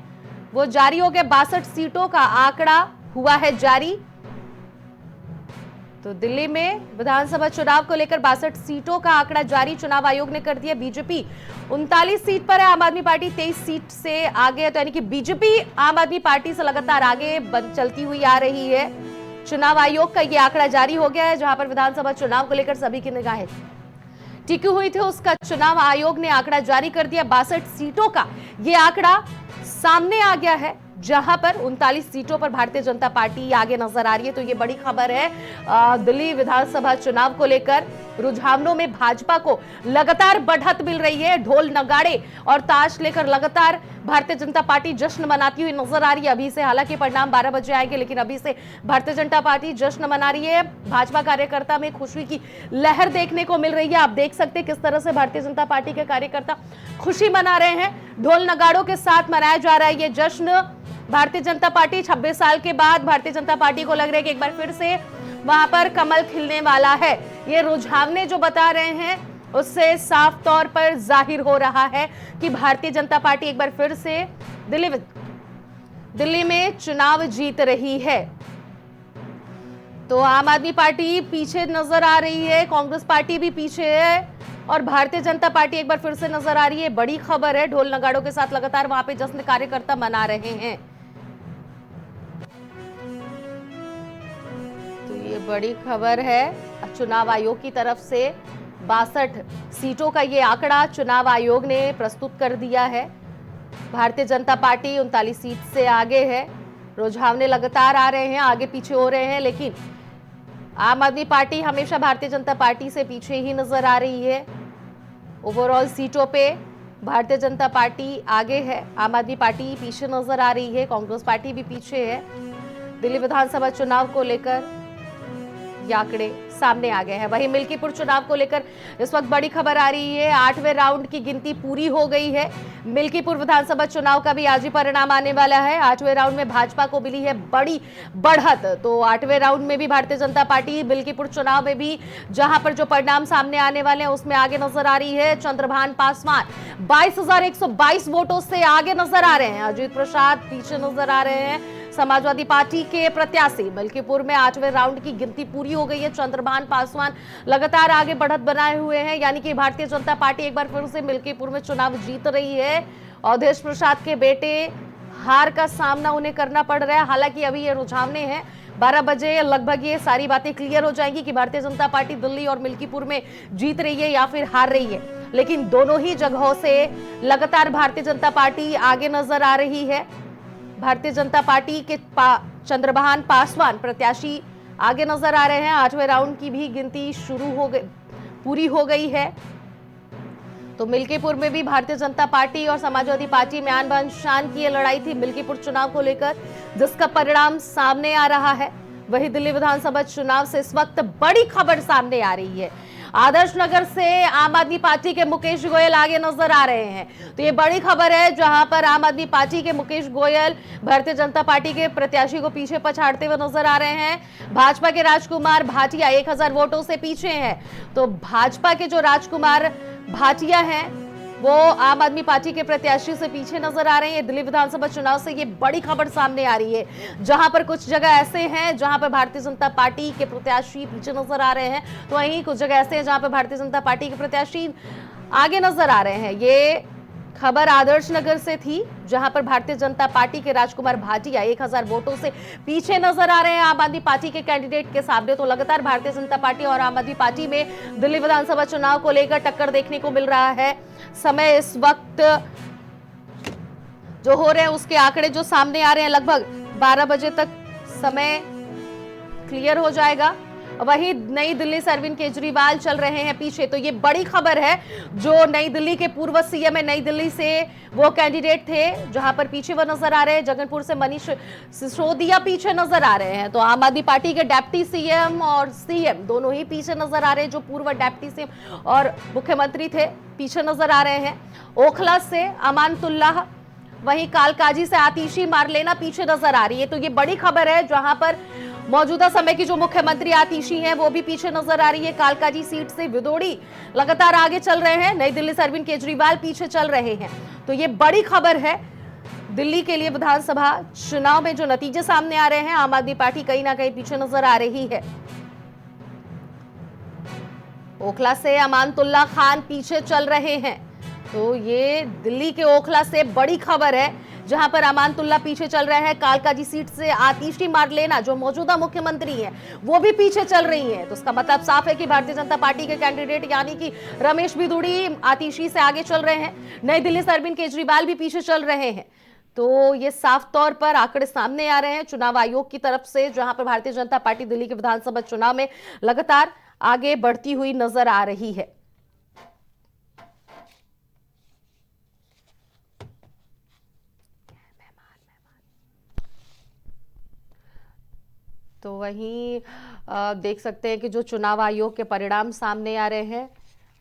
वो जारी हो गए। 62 सीटों का आंकड़ा हुआ है जारी। तो दिल्ली में विधानसभा चुनाव को लेकर 62 सीटों का आंकड़ा जारी चुनाव आयोग ने कर दिया। बीजेपी 39 सीट पर है, आम आदमी पार्टी 23 सीट से आगे है। तो यानी कि बीजेपी आम आदमी पार्टी से लगातार आगे चलती हुई आ रही है। चुनाव आयोग का यह आंकड़ा जारी हो गया है, जहां पर विधानसभा चुनाव को लेकर सभी की निगाहें टिकी हुई थी। उसका चुनाव आयोग ने आंकड़ा जारी कर दिया। 62 सीटों का यह आंकड़ा सामने आ गया है, जहां पर 39 सीटों पर भारतीय जनता पार्टी आगे नजर आ रही है। तो ये बड़ी खबर है दिल्ली विधानसभा चुनाव को लेकर। रुझानों में भाजपा को लगातार बढ़त मिल रही है। ढोल नगाड़े और ताश लेकर लगातार भारतीय जनता पार्टी जश्न मनाती हुई नजर आ रही है। अभी से हालांकि परिणाम 12 बजे आएंगे, लेकिन अभी से भारतीय जनता पार्टी जश्न मना रही है। भाजपा कार्यकर्ता में खुशी की लहर देखने को मिल रही है। आप देख सकते हैं किस तरह से भारतीय जनता पार्टी के कार्यकर्ता खुशी मना रहे हैं। ढोल नगाड़ों के साथ मनाया जा रहा है ये जश्न। भारतीय जनता पार्टी 26 साल के बाद भारतीय जनता पार्टी को लग रहा है कि एक बार फिर से वहां पर कमल खिलने वाला है। ये रुझाने जो बता रहे हैं उससे साफ तौर पर जाहिर हो रहा है कि भारतीय जनता पार्टी एक बार फिर से दिल्ली में चुनाव जीत रही है। तो आम आदमी पार्टी पीछे नजर आ रही है, कांग्रेस पार्टी भी पीछे है और भारतीय जनता पार्टी एक बार फिर से नजर आ रही है। बड़ी खबर है, ढोल नगाड़ों के साथ लगातार वहां पे जश्न कार्यकर्ता मना रहे हैं। तो ये बड़ी खबर है चुनाव आयोग की तरफ से। 62 सीटों का ये आंकड़ा चुनाव आयोग ने प्रस्तुत कर दिया है। भारतीय जनता पार्टी 39 सीट से आगे है। रुझाने लगातार आ रहे हैं, आगे पीछे हो रहे हैं, लेकिन आम आदमी पार्टी हमेशा भारतीय जनता पार्टी से पीछे ही नजर आ रही है। ओवरऑल सीटों पे भारतीय जनता पार्टी आगे है, आम आदमी पार्टी पीछे नजर आ रही है, कांग्रेस पार्टी भी पीछे है। दिल्ली विधानसभा चुनाव को लेकर ये आंकड़े सामने आ गए हैं। वहीं मिल्कीपुर चुनाव को लेकर इस वक्त बड़ी खबर आ रही है। 8वें राउंड की गिनती पूरी हो गई है। मिल्कीपुर विधानसभा चुनाव का भी आज ही परिणाम आने वाला है। 8वें राउंड में भाजपा को मिली है बड़ी बढ़त। तो 8वें राउंड में भी भारतीय जनता पार्टी मिल्कीपुर चुनाव में भी जहां पर जो परिणाम सामने आने वाले हैं उसमें आगे नजर आ रही है। चंद्रभान पासवान 22,122 वोटों से आगे नजर आ रहे हैं। अजीत प्रसाद पीछे नजर आ रहे हैं। समाजवादी पार्टी के प्रत्याशी मिल्कीपुर में 8वें राउंड की गिनती पूरी हो गई है। चंद्रभान पासवान लगातार आगे बढ़त बनाए हुए हैं, यानी कि भारतीय जनता पार्टी एक बार फिर से मिल्कीपुर में चुनाव जीत रही है। अवधेश प्रसाद के बेटे हार का सामना उन्हें करना पड़ रहा है। हालांकि अभी ये रुझाने हैं, 12 बजे लगभग ये सारी बातें क्लियर हो जाएंगी कि भारतीय जनता पार्टी दिल्ली और मिल्कीपुर में जीत रही है या फिर हार रही है। लेकिन दोनों ही जगहों से लगातार भारतीय जनता पार्टी आगे नजर आ रही है। भारतीय जनता पार्टी के चंद्रभान पासवान प्रत्याशी आगे नजर आ रहे हैं। 8वें राउंड की भी गिनती पूरी हो गई है। तो मिल्कीपुर में भी भारतीय जनता पार्टी और समाजवादी पार्टी में आन बान शान की ये लड़ाई थी मिल्कीपुर चुनाव को लेकर, जिसका परिणाम सामने आ रहा है। वही दिल्ली विधानसभा चुनाव से इस वक्त बड़ी खबर सामने आ रही है। आदर्श नगर से आम आदमी पार्टी के मुकेश गोयल आगे नजर आ रहे हैं। तो ये बड़ी खबर है, जहां पर आम आदमी पार्टी के मुकेश गोयल भारतीय जनता पार्टी के प्रत्याशी को पीछे पछाड़ते हुए नजर आ रहे हैं। भाजपा के राजकुमार भाटिया 1000 वोटों से पीछे हैं। तो भाजपा के जो राजकुमार भाटिया हैं वो आम आदमी पार्टी के प्रत्याशी से पीछे नजर आ रहे हैं। दिल्ली विधानसभा चुनाव से ये बड़ी खबर सामने आ रही है, जहां पर कुछ जगह ऐसे हैं जहां पर भारतीय जनता पार्टी के प्रत्याशी पीछे नजर आ रहे हैं, तो वहीं कुछ जगह ऐसे हैं जहां पर भारतीय जनता पार्टी के प्रत्याशी आगे नजर आ रहे हैं। ये खबर आदर्श नगर से थी, जहां पर भारतीय जनता पार्टी के राजकुमार भाटिया 1000 वोटों से पीछे नजर आ रहे हैं आम आदमी पार्टी के कैंडिडेट के सामने। तो लगातार भारतीय जनता पार्टी और आम आदमी पार्टी में दिल्ली विधानसभा चुनाव को लेकर टक्कर देखने को मिल रहा है। समय इस वक्त जो हो रहे हैं उसके आंकड़े जो सामने आ रहे हैं, लगभग 12 बजे तक समय क्लियर हो जाएगा। वहीं नई दिल्ली से अरविंद केजरीवाल चल रहे हैं पीछे। तो ये बड़ी खबर है, जो नई दिल्ली के पूर्व सीएम है, नई दिल्ली से वो कैंडिडेट थे जहां पर पीछे वो नजर आ रहे हैं। जगनपुर से मनीष सिसोदिया पीछे नजर आ रहे हैं। तो आम आदमी पार्टी के डिप्टी सीएम और सीएम दोनों ही पीछे नजर आ रहे हैं। जो पूर्व डिप्टी सीएम और मुख्यमंत्री थे पीछे नजर आ रहे हैं। ओखला से अमानतुल्लाह, वहीं कालकाजी से आतिशी मारलेना पीछे नजर आ रही है। तो ये बड़ी खबर है, जहां पर मौजूदा समय की जो मुख्यमंत्री आतिशी हैं वो भी पीछे नजर आ रही है। कालकाजी सीट से विदोड़ी लगातार आगे चल रहे हैं। नई दिल्ली से अरविंद केजरीवाल पीछे चल रहे हैं। तो ये बड़ी खबर है दिल्ली के लिए। विधानसभा चुनाव में जो नतीजे सामने आ रहे हैं, आम आदमी पार्टी कहीं ना कहीं पीछे नजर आ रही है। ओखला से अमानतुल्लाह खान पीछे चल रहे हैं। तो ये दिल्ली के ओखला से बड़ी खबर है, जहां पर अमानतुल्लाह पीछे चल रहे हैं। कालकाजी सीट से आतिशी मारलेना जो मौजूदा मुख्यमंत्री हैं वो भी पीछे चल रही हैं। तो इसका मतलब साफ है कि भारतीय जनता पार्टी के कैंडिडेट यानी कि रमेश बिधूड़ी आतिशी से आगे चल रहे हैं। नई दिल्ली से अरविंद केजरीवाल भी पीछे चल रहे हैं। तो ये साफ तौर पर आंकड़े सामने आ रहे हैं चुनाव आयोग की तरफ से, जहां पर भारतीय जनता पार्टी दिल्ली के विधानसभा चुनाव में लगातार आगे बढ़ती हुई नजर आ रही है। तो वहीं देख सकते हैं कि जो चुनाव आयोग के परिणाम सामने आ रहे हैं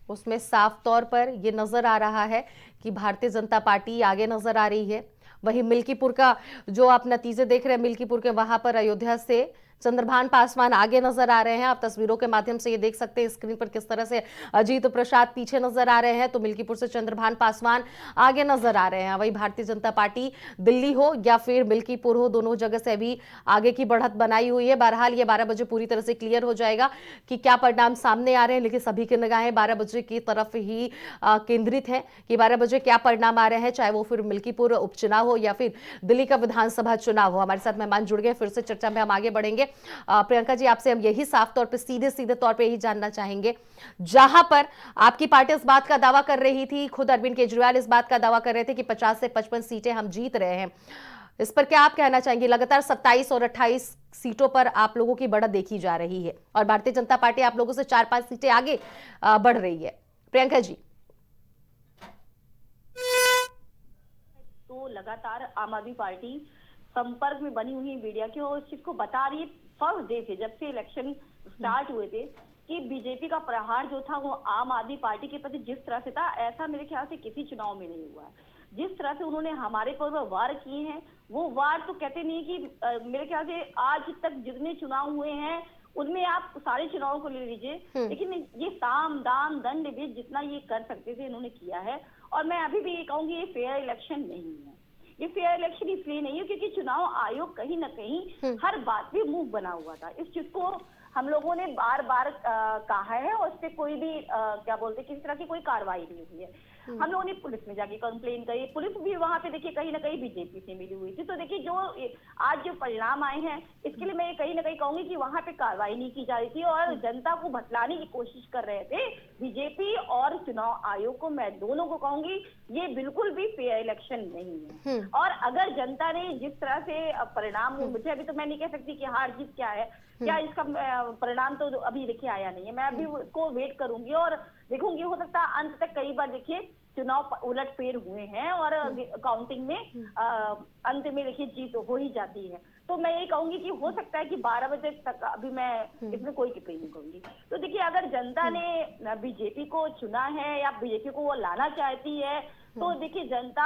उसमें साफ तौर पर ये नजर आ रहा है कि भारतीय जनता पार्टी आगे नजर आ रही है। वहीं मिल्कीपुर का जो आप नतीजे देख रहे हैं, मिल्कीपुर के वहां पर अयोध्या से चंद्रभान पासवान आगे नजर आ रहे हैं। आप तस्वीरों के माध्यम से ये देख सकते हैं स्क्रीन पर किस तरह से अजीत प्रसाद पीछे नजर आ रहे हैं। तो मिल्कीपुर से चंद्रभान पासवान आगे नजर आ रहे हैं। वही भारतीय जनता पार्टी दिल्ली हो या फिर मिल्कीपुर हो, दोनों जगह से अभी आगे की बढ़त बनाई हुई है। बहरहाल ये 12 बजे पूरी तरह से क्लियर हो जाएगा कि क्या परिणाम सामने आ रहे हैं, लेकिन सभी की निगाहें 12 बजे की तरफ ही केंद्रित है कि 12 बजे क्या परिणाम आ रहे हैं, चाहे वो फिर मिल्कीपुर उपचुनाव हो या फिर दिल्ली का विधानसभा चुनाव हो। हमारे साथ मेहमान जुड़ गए, फिर से चर्चा में हम आगे बढ़ेंगे। प्रियंका जी, आपसे हम यही साफ तौर पे सीधे तौर पे यही जानना चाहेंगे, जहां पर आपकी पार्टी इस बात का दावा कर रही थी, खुद अरविंद केजरीवाल इस बात का दावा कर रहे थे कि 50 से 55 सीटें हम जीत रहे हैं, इस पर क्या आप कहना चाहेंगे? लगातार 27 और 28 सीटों पर आप लोगों की बढ़त देखी जा रही है और भारतीय जनता पार्टी आप लोगों से 4-5 सीटें आगे बढ़ रही है। प्रियंका जी। तो लगातार आम आदमी पार्टी संपर्क में बनी हुई मीडिया की और इस चीज को बता रही है फर्स्ट डे से, जब से इलेक्शन स्टार्ट हुए थे, कि बीजेपी का प्रहार जो था वो आम आदमी पार्टी के प्रति जिस तरह से था, ऐसा मेरे ख्याल से किसी चुनाव में नहीं हुआ है। जिस तरह से उन्होंने हमारे पर वार किए हैं, वो वार तो कहते नहीं कि मेरे ख्याल से आज तक जितने चुनाव हुए हैं उनमें आप सारे चुनावों को ले लीजिए, लेकिन ये साम दाम दंड भेद जितना ये कर सकते थे इन्होंने किया है। और मैं अभी भी ये कहूंगी ये फेयर इलेक्शन नहीं है। ये फेयर इलेक्शन इसलिए नहीं है क्योंकि चुनाव आयोग कहीं ना कहीं हर बात पे मुंह बना हुआ था। इस चीज को हम लोगों ने बार बार कहा है और उस पर कोई भी क्या बोलते किसी तरह की कोई कार्रवाई नहीं हुई है। हम लोगों ने पुलिस में जाके कंप्लेन करी, पुलिस भी वहां पे देखिए कहीं ना कहीं बीजेपी से मिली हुई थी। तो देखिए जो आज जो परिणाम आए हैं इसके लिए मैं कहीं ना कहीं कहूंगी कि वहां पे कार्रवाई नहीं की जा रही थी और जनता को भटलाने की कोशिश कर रहे थे बीजेपी और चुनाव आयोग को। मैं दोनों को कहूंगी ये बिल्कुल भी फेयर इलेक्शन नहीं है। और अगर जनता ने जिस तरह से परिणाम, मुझे अभी तो मैं नहीं कह सकती कि हार जीत क्या है, क्या इसका परिणाम तो अभी देखिए आया नहीं है। मैं अभी उसको वेट करूंगी और देखूंगी, हो सकता है अंत तक कई बार देखिए चुनाव उलट फेर हुए हैं और काउंटिंग में अंत में देखिए जीत हो ही जाती है। तो मैं ये कहूंगी कि हो सकता है कि 12 बजे तक, अभी मैं इसमें कोई टिप्पणी नहीं करूंगी। तो देखिए, अगर जनता ने बीजेपी को चुना है या बीजेपी को वो लाना चाहती है, तो देखिए जनता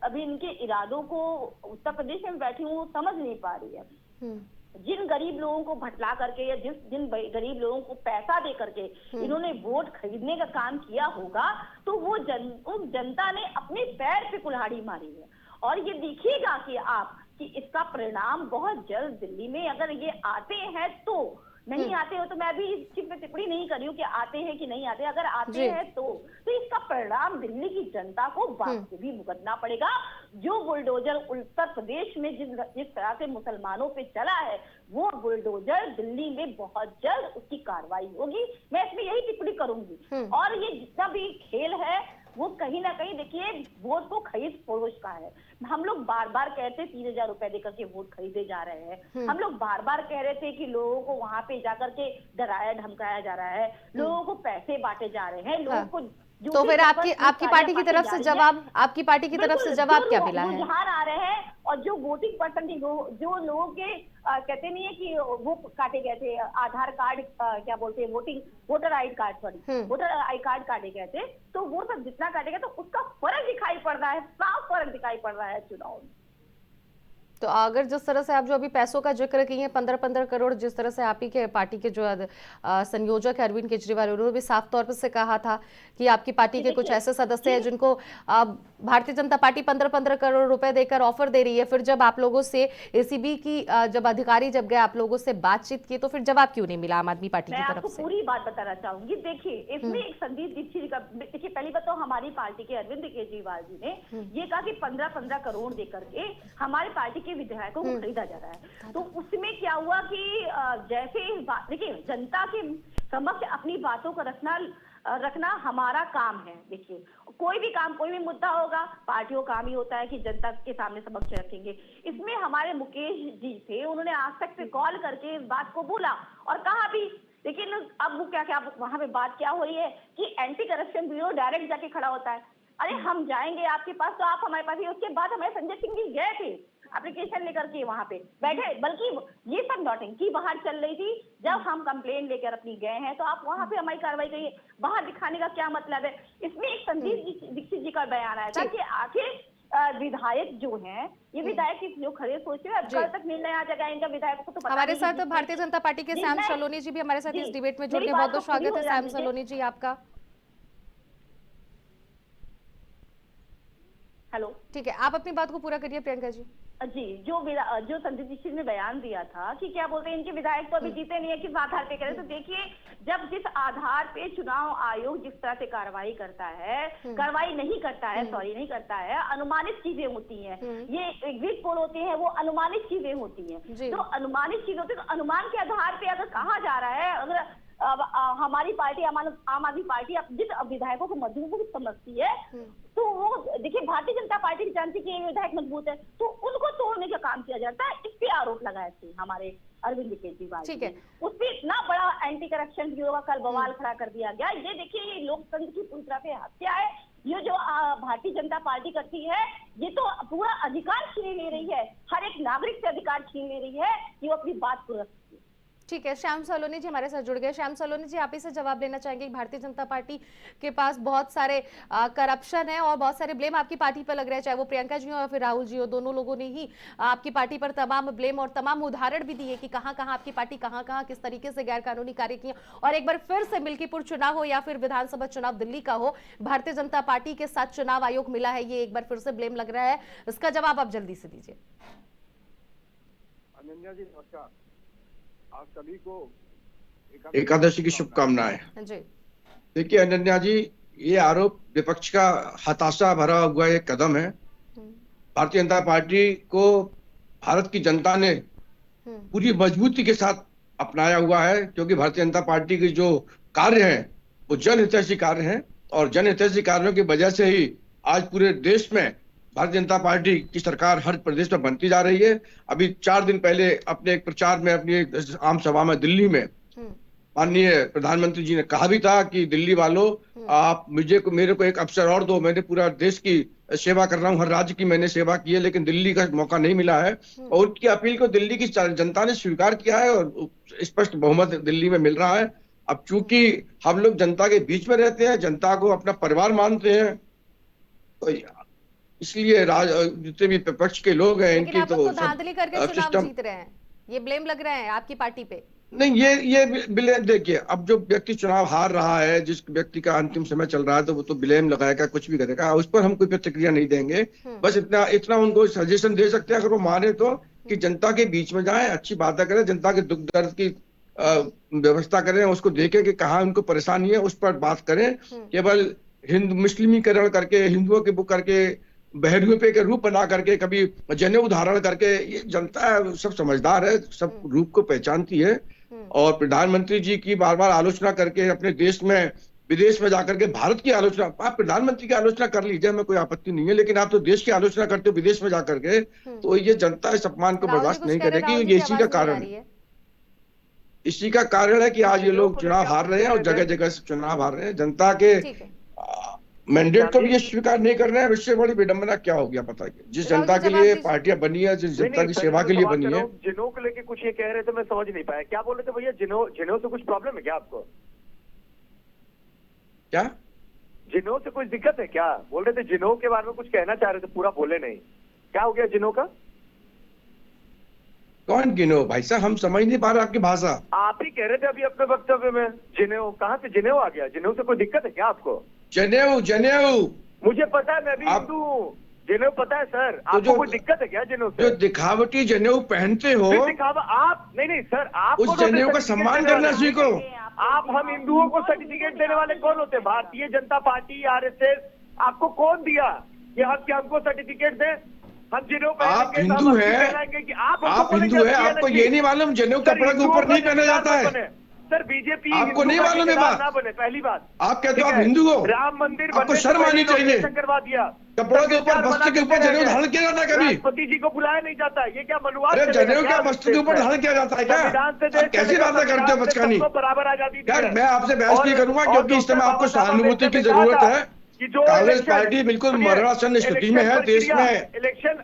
अभी इनके इरादों को उत्तर प्रदेश में बैठी हूँ समझ नहीं पा रही है। जिन गरीब लोगों को भटला करके या जिन गरीब लोगों को पैसा दे करके इन्होंने वोट खरीदने का काम किया होगा, तो वो जनता ने अपने पैर पे कुल्हाड़ी मारी है। और ये देखिएगा कि इसका परिणाम बहुत जल्द दिल्ली में, अगर ये आते हैं तो, नहीं आते हो तो मैं भी इस चीज पे टिप्पणी नहीं कर रही हूँ कि आते हैं कि नहीं आते, अगर आते हैं तो इसका परिणाम दिल्ली की जनता को बात से भी भुगतना पड़ेगा। जो बुलडोजर उत्तर प्रदेश में जिस तरह से मुसलमानों पे चला है, वो बुलडोजर दिल्ली में बहुत जल्द उसकी कार्रवाई होगी। मैं इसमें यही टिप्पणी करूंगी। और ये जितना भी खेल है वो कहीं ना कहीं देखिए वोट को खरीद फरोश का है। हम लोग बार बार कहते 3,000 रुपए देकर के वोट खरीदे जा रहे हैं। हम लोग बार बार कह रहे थे कि लोगों को वहां पे जाकर के डराया धमकाया जा रहा है, लोगों को पैसे बांटे जा रहे हैं, लोगों को तो फिर आपकी पार्टी की तरफ से जवाब, आपकी पार्टी की तरफ से जवाब क्या मिला है? रुझान आ रहे हैं और जो वोटिंग परसेंटेज, जो लोगों के कहते नहीं है कि वो काटे गए थे आधार कार्ड, क्या बोलते हैं, voter I card, sorry voter I card काटे गए थे, तो वो सब जितना काटे गए तो उसका फर्क दिखाई पड़ रहा है, साफ फर्क दिखाई पड़ रहा है चुनाव में। तो अगर जिस तरह से आप जो अभी पैसों का जिक्र किए हैं 15-15 करोड़, जिस तरह से आप ही के पार्टी के जो संयोजक है अरविंद केजरीवाल, उन्होंने भी साफ तौर पर से कहा था कि आपकी पार्टी के कुछ ऐसे सदस्य हैं जिनको भारतीय जनता पार्टी 15-15 करोड़ रुपए देकर ऑफर दे रही है। फिर जब आप लोगों से एसीबी की जब अधिकारी जब गए आप लोगों से बातचीत की, तो फिर जवाब क्यों नहीं मिला आम आदमी पार्टी की तरफ से? पूरी बात बताना चाहूंगी। देखिए, इसमें एक संदीप दीक्षित का, देखिए पहली बात तो हमारी पार्टी के अरविंद केजरीवाल जी ने ये कहा कि 15-15 करोड़ देकर के हमारी पार्टी के विधायकों को खरीदा जा रहा है। तो उसमें क्या हुआ कि जैसे देखिए जनता के समक्ष अपनी बातों को रखना हमारा काम है। देखिए कोई भी काम, कोई भी मुद्दा होगा, पार्टियों का काम ही होता है कि जनता के सामने समक्ष रखेंगे। इसमें हमारे मुकेश जी थे, उन्होंने आज तक से कॉल करके इस बात को बोला और कहा भी, लेकिन अब वो क्या वहां पे बात क्या हो रही है कि एंटी करप्शन ब्यूरो डायरेक्ट जाके खड़ा होता है। अरे हम जाएंगे आपके पास तो आप हमारे पास ही। उसके बाद हमारे संजय सिंह जी गए थे एप्लीकेशन लेकर के वहां पे बैठे, बल्कि ये सब नौटंकी बाहर चल रही थी। जब हम कंप्लेन लेकर अपनी गए हैं तो आप वहां पे हमारी कार्रवाई करिए, बाहर दिखाने का क्या मतलब है? इसमें एक संदीप दीक्षित जी का बयान आया था कि आखिर विधायक जो हैं, ये विधायक जो खड़े सोच रहे हैं, कल तक निर्णय आ जाएगा इनका, विधायकों को तो पता हमारे नहीं। साथ भारतीय जनता पार्टी के सैम सलोनी जी भी हमारे साथ इस डिबेट में जुड़ गए। बहुत बहुत स्वागत है सैम सलोनी जी आपका। हेलो, ठीक है, आप अपनी बात को पूरा करिए प्रियंका जी। जी, जो संदीप दीक्षित ने बयान दिया था कि क्या बोलते हैं इनके विधायक तो अभी जीते नहीं है, किस आधार पे करें? तो देखिए, जब जिस आधार पे चुनाव आयोग जिस तरह से कार्रवाई करता है, कार्रवाई नहीं करता है, सॉरी नहीं करता है, अनुमानित चीजें होती हैं। ये एग्जिट पोल होते हैं, वो अनुमानित चीजें होती हैं। तो अनुमानित चीजें होती है, तो अनुमान के आधार पे अगर कहा जा रहा है, अगर हमारी पार्टी आम आदमी पार्टी जिस विधायकों को मजबूत समझती है, तो वो देखिए भारतीय जनता पार्टी जानती कि ये विधायक मजबूत है, तो उनको तोड़ने का काम किया जाता है। इस पे आरोप लगाए थे हमारे अरविंद केजरीवाल। ठीक है, उस पे इतना बड़ा एंटी करप्शन ब्यूरो का कल बवाल खड़ा कर दिया गया। ये देखिए, ये लोकतंत्र की पूरी तरह से हत्या है। ये जो भारतीय जनता पार्टी करती है, ये तो पूरा अधिकार छीन ले रही है, हर एक नागरिक से अधिकार छीन ले रही है कि वो अपनी बात को रख। ठीक है, श्याम सलोनी जी हमारे साथ जुड़ गए। श्याम सलोनी जी, आप इसे जवाब देना चाहेंगे कि भारतीय जनता पार्टी के पास बहुत सारे करप्शन है और बहुत सारे ब्लेम आपकी पार्टी पर लग रहे हैं, चाहे वो प्रियंका जी हो या फिर राहुल जी हो, दोनों लोगों ने ही आपकी पार्टी पर तमाम ब्लेम और तमाम उदाहरण भी दिए कि कहां कहां आपकी पार्टी कहां किस तरीके से गैर कानूनी कार्य किए। और एक बार फिर से मिल्कीपुर चुनाव हो या फिर विधानसभा चुनाव दिल्ली का हो, भारतीय जनता पार्टी के साथ चुनाव आयोग मिला है, ये एक बार फिर से ब्लेम लग रहा है। इसका जवाब आप जल्दी से दीजिए। अनन्या जी नमस्कार, आप सभी को एकादशी की शुभकामनाएं। देखिए अनन्या जी, ये आरोप विपक्ष का हताशा भरा हुआ एक कदम है। भारतीय जनता पार्टी को भारत की जनता ने पूरी मजबूती के साथ अपनाया हुआ है, क्योंकि भारतीय जनता पार्टी के जो कार्य हैं वो जनहितैषी कार्य हैं और जनहितैषी कार्यों की वजह से ही आज पूरे देश में भारतीय जनता पार्टी की सरकार हर प्रदेश में बनती जा रही है। अभी 4 दिन पहले अपने एक प्रचार में, अपनी आम सभा में दिल्ली में माननीय प्रधानमंत्री जी ने कहा भी था कि दिल्ली वालों, आप मेरे को एक अवसर और दो, मैंने पूरा देश की सेवा कर रहा हूँ, हर राज्य की मैंने सेवा की है, लेकिन दिल्ली का मौका नहीं मिला है। और उनकी अपील को दिल्ली की जनता ने स्वीकार किया है और स्पष्ट बहुमत दिल्ली में मिल रहा है। अब चूंकि हम लोग जनता के बीच में रहते हैं, जनता को अपना परिवार मानते हैं, तो इसलिए जितने भी विपक्ष के लोग हैं, लेकिन इनकी आप लोग तो धांधली करके चुनाव सिस्टम जीत रहे हैं, ये ब्लेम लग रहा है आपकी पार्टी पे। नहीं, ये ब्लेम देखिए, अब जो व्यक्ति चुनाव हार रहा है, जिस व्यक्ति का अंतिम समय चल रहा है, तो वो तो ब्लेम लगाएगा, कुछ भी करेगा, उस पर हम कोई प्रतिक्रिया नहीं देंगे। बस इतना उनको सजेशन दे सकते हैं, अगर वो माने तो, कि जनता के बीच में जाएं, अच्छी बातें करें, जनता के दुख दर्द की व्यवस्था करें, उसको देखें कि कहाँ उनको परेशानी है, उस पर बात करें। केवल हिंदू मुस्लिमीकरण करके, हिंदुओं के बुक करके, बहरूपे के रूप बना करके, कभी जनेऊ धारण करके, ये जनता सब समझदार है, सब रूप को पहचानती है। और प्रधानमंत्री जी की बार बार आलोचना करके, अपने देश में विदेश में जाकर के भारत की आलोचना, आप प्रधानमंत्री की आलोचना कर लीजिए, हमें कोई आपत्ति नहीं है, लेकिन आप तो देश की आलोचना करते हो विदेश में जाकर के, तो ये जनता इस अपमान को बर्दाश्त नहीं करेगी। ये इसी का कारण है कि आज ये लोग चुनाव हार रहे हैं और जगह जगह से चुनाव हार रहे हैं। जनता के मैंडेट को भी ये स्वीकार नहीं कर रहे हैं। इससे बड़ी विडंबना क्या हो गया बताइए? जिस जनता के लिए पार्टियां बनी है, जिस जनता की सेवा के लिए बनी है। जिनो को लेके कुछ ये कह रहे थे, मैं समझ नहीं पाया, क्या बोल रहे थे भैया? जिनो से कुछ प्रॉब्लम है क्या आपको? क्या जिनो से कुछ दिक्कत है क्या? बोल रहे थे जिनो के बारे में कुछ कहना चाह रहे थे, पूरा बोले नहीं, क्या हो गया जिनो का? कौन गिनो भाई साहब, हम समझ नहीं पा रहे आपकी भाषा। आप ही कह रहे थे अभी अपने वक्तव्य में जिनेऊ, कहाँ से जिनेऊ आ गया? जिनेऊ से कोई दिक्कत है क्या आपको? जनेऊ मुझे पता है, मैं भी हिंदू हूँ, जिनेऊ पता है सर। तो आपको कोई दिक्कत है क्या जिनेऊ से? जो दिखावटी जनेऊ पहनते हो, दिखावा आप नहीं सर, आप उस जनेऊ का सम्मान करना सीखो। आप हम हिंदुओं को सर्टिफिकेट देने वाले कौन होते हैं? भारतीय जनता पार्टी, RSS, आपको कौन दिया कि हमको सर्टिफिकेट दे? हम जिनेऊ आप हिंदू हैं, आप हिंदू हैं, आपको ये नहीं मालूम जनेऊ कपड़े के ऊपर नहीं पहना जाता है? सर बीजेपी आपको नहीं मालूम है बात? ना बने, पहली बात। आप कहते हो आप हिंदू हो, राम मंदिर आपको शर्म आनी चाहिए। करवा दिया, कपड़ों के ऊपर, वस्त्र के ऊपर जनेऊ धारण किया जाता है कभी? राष्ट्रपति जी को बुलाया नहीं जाता, ये क्या मनुवाद? अरे जनेऊ क्या वस्त्र के ऊपर धारण किया जाता है क्या? कैसी बातें करते हो बचकानी? बराबर आजादी। यार मैं आपसे बहस नहीं करूंगा, क्योंकि इस समय आपको सहानुभूति की जरूरत है। कांग्रेस पार्टी बिल्कुल मरणासन्न स्थिति में है, देश में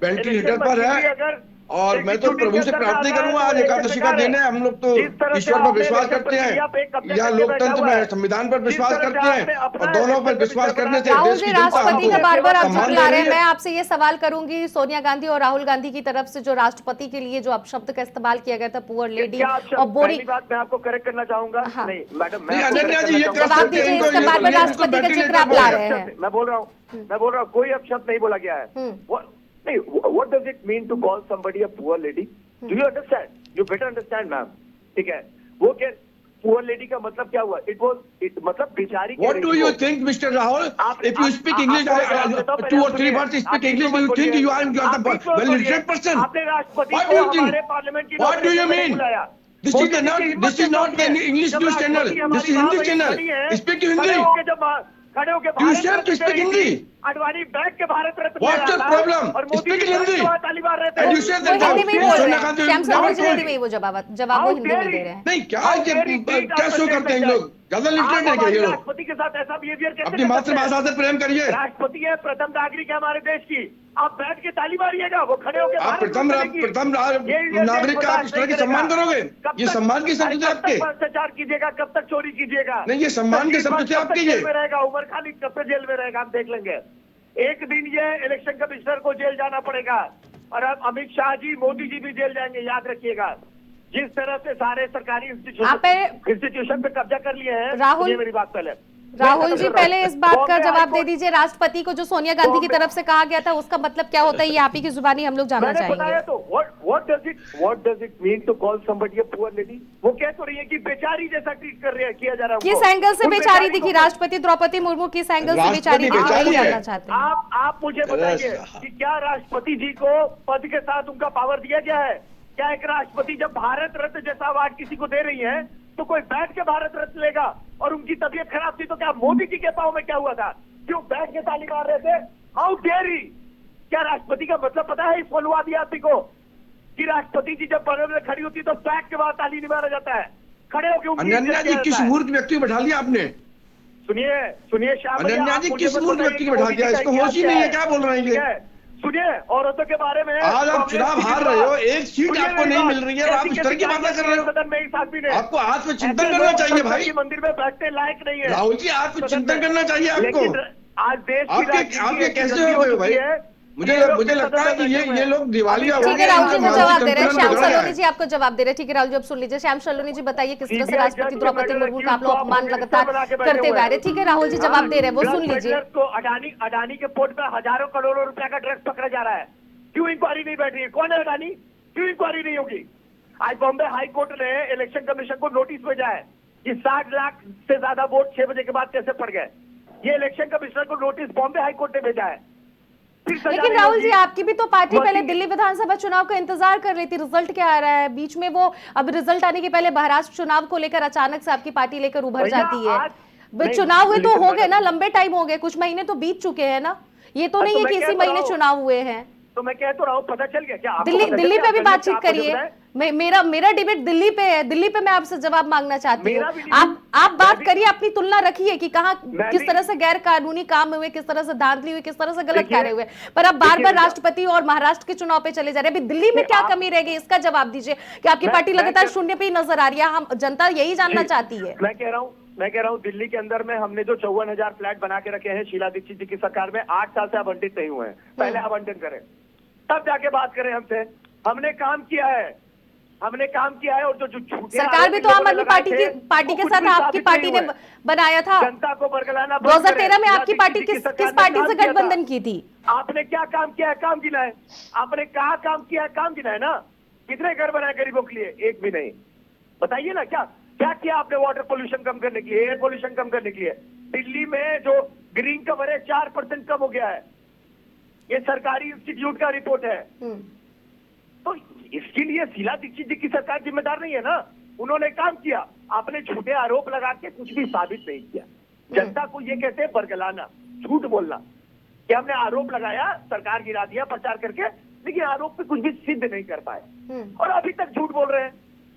वेंटिलेटर पर है, और मैं तो प्रभु से प्रार्थना करूंगा, आज एकादशी का दिन है, हम लोग तो ईश्वर पर विश्वास करते हैं, या लोकतंत्र में संविधान पर विश्वास करते हैं, और दोनों पर विश्वास करने से देश की राष्ट्रपति का बार बार आप झुठला रहे हैं। मैं आपसे ये सवाल करूंगी, सोनिया गांधी और राहुल गांधी की तरफ से जो राष्ट्रपति के लिए जो अपशब्द का इस्तेमाल किया गया था, पुअर लेडी और बोरी, बात मैं आपको करेक्ट करना चाहूंगा। नहीं मैडम, जवाब दीजिए, इसके बार बार राष्ट्रपति का जिक्र आप ला रहे हैं। मैं बोल रहा हूँ कोई अपशब्द नहीं बोला गया है। नहीं, what does it mean to call somebody a poor lady? Do you understand? You better understand, ma'am. ठीक है, वो क्या poor lady का मतलब क्या हुआ? मतलब बेचारी। What do you think, Mr. Rahul? If you speak English, 2 or 3 words speak English, you think you are the well-literate person? आपने राष्ट्रपति What do you think? What do you mean? This is not the English news channel. This is Hindi channel. Speak Hindi. खड़े होके You have to speak Hindi. Advani बैठ के Bharat Ratna. What's the problem? Speak Hindi. And you said that Hindi में ही बोल रहे हैं, श्याम साहू जी हिंदी में ही वो जवाब वो हिंदी में दे रहे हैं। नहीं, क्या शो करते हैं लोग? ज्यादा लिटरेट है क्या ये लोग? राष्ट्रपति के साथ ऐसा बिहेवियर कैसे? अपनी मातृभाषा से प्रेम करिए। राष्ट्रपति है, प्रथम नागरिक है हमारे देश की, आप बैठ के ताली मारिएगा, वो खड़े होकर आप प्रथम नागरिक का आप इस तरह की सम्मान करोगे? ये सम्मान के शब्द थे आपके? भ्रष्टाचार कीजिएगा, कब तक चोरी कीजिएगा? नहीं, ये सम्मान के शब्द थे आपके। ये रहेगा उमर खालिद कब तक जेल में रहेगा, हम देख लेंगे। एक दिन ये इलेक्शन कमिश्नर को जेल जाना पड़ेगा, और अब अमित शाह जी, मोदी जी भी जेल जाएंगे, याद रखिएगा। जिस तरह से सारे सरकारी इंस्टीट्यूशन पे कब्जा कर लिए हैं। राहुल, मेरी बात पहले राहुल जी पहले इस बात का जवाब दे दीजिए, राष्ट्रपति को जो सोनिया गांधी की तरफ से कहा गया था उसका मतलब क्या होता है, ये आप ही की जुबानी हम लोग जानना चाहेंगे। तो what does it mean to call somebody a poor lady? वो कह तो रही है कि बेचारी जैसा ट्रीट कर रहे हैं, किया जा रहा है। किस एंगल से बेचारी दिखी राष्ट्रपति द्रौपदी मुर्मू? किस एंगल से बेचारी दिखी जानना चाहते हैं आप मुझे बताइए कि क्या राष्ट्रपति जी को पद के साथ उनका पावर दिया गया है? क्या एक राष्ट्रपति जब भारत रत्न जैसा अवार्ड किसी को दे रही है तो कोई बैठ के भारत रत्न लेगा? और उनकी तबीयत खराब थी तो क्या मोदी जी के पाँव में क्या हुआ था? क्यों बैठ के ताली मार रहे थे? How dare he! क्या राष्ट्रपति का मतलब पता है इस फलवादी आदमी को कि राष्ट्रपति जी जब बगल में खड़ी होती तो बैठ के बाद ताली नहीं मारा जाता है? खड़े होकर अनन्या जी किस मूर्ख व्यक्ति को बैठा लिया आपने? सुनिए श्याम भैया, अनन्या जी किस मूर्ख व्यक्ति को बैठा दिया? इसको होश ही नहीं है, क्या बोल रहे हैं ये? सुनिए, औरतों के बारे में आज आप चुनाव हार रहे हो, एक सीट आपको नहीं मिल रही है, आप इस तरह की बातें कर रहे हो। सदन में इस आदमी ने, आपको आत्मचिंतन करना चाहिए भाई। मंदिर में बैठने लायक नहीं है राहुल जी, आत्मचिंतन करना चाहिए आपको। आज देश आपके कैसे हो गए भाई? मुझे लगता है कि ये लोग दिवालिया हो ठीक है गए। राहुल जी इनका को जवाब दे रहे हैं, मानसिक श्याम संतुलन सलोनी जी आपको जवाब दे रहे हैं। ठीक है राहुल जी, अब सुन लीजिए। श्याम सलोनी जी बताइए किस तरह से राष्ट्रपति द्रौपदी मुर्मू का आप लोग अपमान लगातार करते हुए आ रहे हैं। ठीक है राहुल जी जवाब दे रहे हैं, वो सुन लीजिए। तो अडानी के पोर्ट में हजारों करोड़ों रुपए का ड्रग्स पकड़ा जा रहा है, क्यों इंक्वायरी नहीं बैठ रही है? कौन है अडानी? क्यों इंक्वायरी नहीं होगी? आज बॉम्बे हाई कोर्ट ने इलेक्शन कमीशन को नोटिस भेजा है कि 60 लाख से ज्यादा वोट 6 बजे के बाद कैसे पड़ गए। ये इलेक्शन कमिश्नर को नोटिस बॉम्बे हाई कोर्ट ने भेजा है। लेकिन राहुल जी आपकी भी तो पार्टी पहले दिल्ली विधानसभा चुनाव का इंतजार कर रही थी, रिजल्ट क्या आ रहा है? बीच में वो अब रिजल्ट आने के पहले महाराष्ट्र चुनाव को लेकर अचानक से आपकी पार्टी लेकर उभर जाती है। चुनाव हुए तो हो गए ना, लंबे टाइम हो गए, कुछ महीने तो बीत चुके हैं ना, ये तो नहीं है कि इसी महीने चुनाव हुए हैं। तो मैं कह तो रहा हूँ, पता चल गया क्या? दिल्ली पे भी बातचीत करिए। मेरा डिबेट दिल्ली पे है, दिल्ली पे मैं आपसे जवाब मांगना चाहती हूँ। आप बात करिए, अपनी तुलना रखिए कि कहाँ किस तरह से गैर कानूनी काम हुए, किस तरह से धांधली हुई, किस तरह से गलत कार्य हुए। पर अब बार बार राष्ट्रपति और महाराष्ट्र के चुनाव पे चले जा रहे हैं। अभी दिल्ली में क्या कमी रह गई, इसका जवाब दीजिए कि आपकी पार्टी लगातार शून्य पे ही नजर आ रही है। हम जनता यही जानना चाहती है। मैं कह रहा हूँ दिल्ली के अंदर में हमने जो 54,000 फ्लैट बना के रखे हैं शीला दीक्षित जी की सरकार में, 8 साल से आवंटित नहीं हुए हैं। पहले आवंटन करें, तब जाके बात करें हमसे। हमने काम किया है और जो झूठे सरकार भी तो आम आदमी पार्टी के साथ आपकी पार्टी ने बनाया था। जनता को बरगलाना 2013 में आपकी पार्टी किस पार्टी से गठबंधन की थी? आपने क्या काम किया है? काम गिना है। आपने कहा काम किया है, काम गिना है ना। कितने घर बनाए गरीबों के लिए? एक भी नहीं। बताइए ना, क्या किया आपने वाटर पोल्यूशन कम करने के लिए, एयर पोल्यूशन कम करने के लिए? दिल्ली में जो ग्रीन कवर है 4% कम हो गया है, ये सरकारी इंस्टीट्यूट का रिपोर्ट है। तो इसके लिए शीला दीक्षित जी की सरकार जिम्मेदार नहीं है ना। उन्होंने काम किया, आपने झूठे आरोप लगा के कुछ भी साबित नहीं किया। जनता को ये कहते हैं बरगलाना, झूठ बोलना कि हमने आरोप लगाया, सरकार गिरा दिया प्रचार करके, लेकिन आरोप पे कुछ भी सिद्ध नहीं कर पाए। और अभी तक झूठ बोल रहे हैं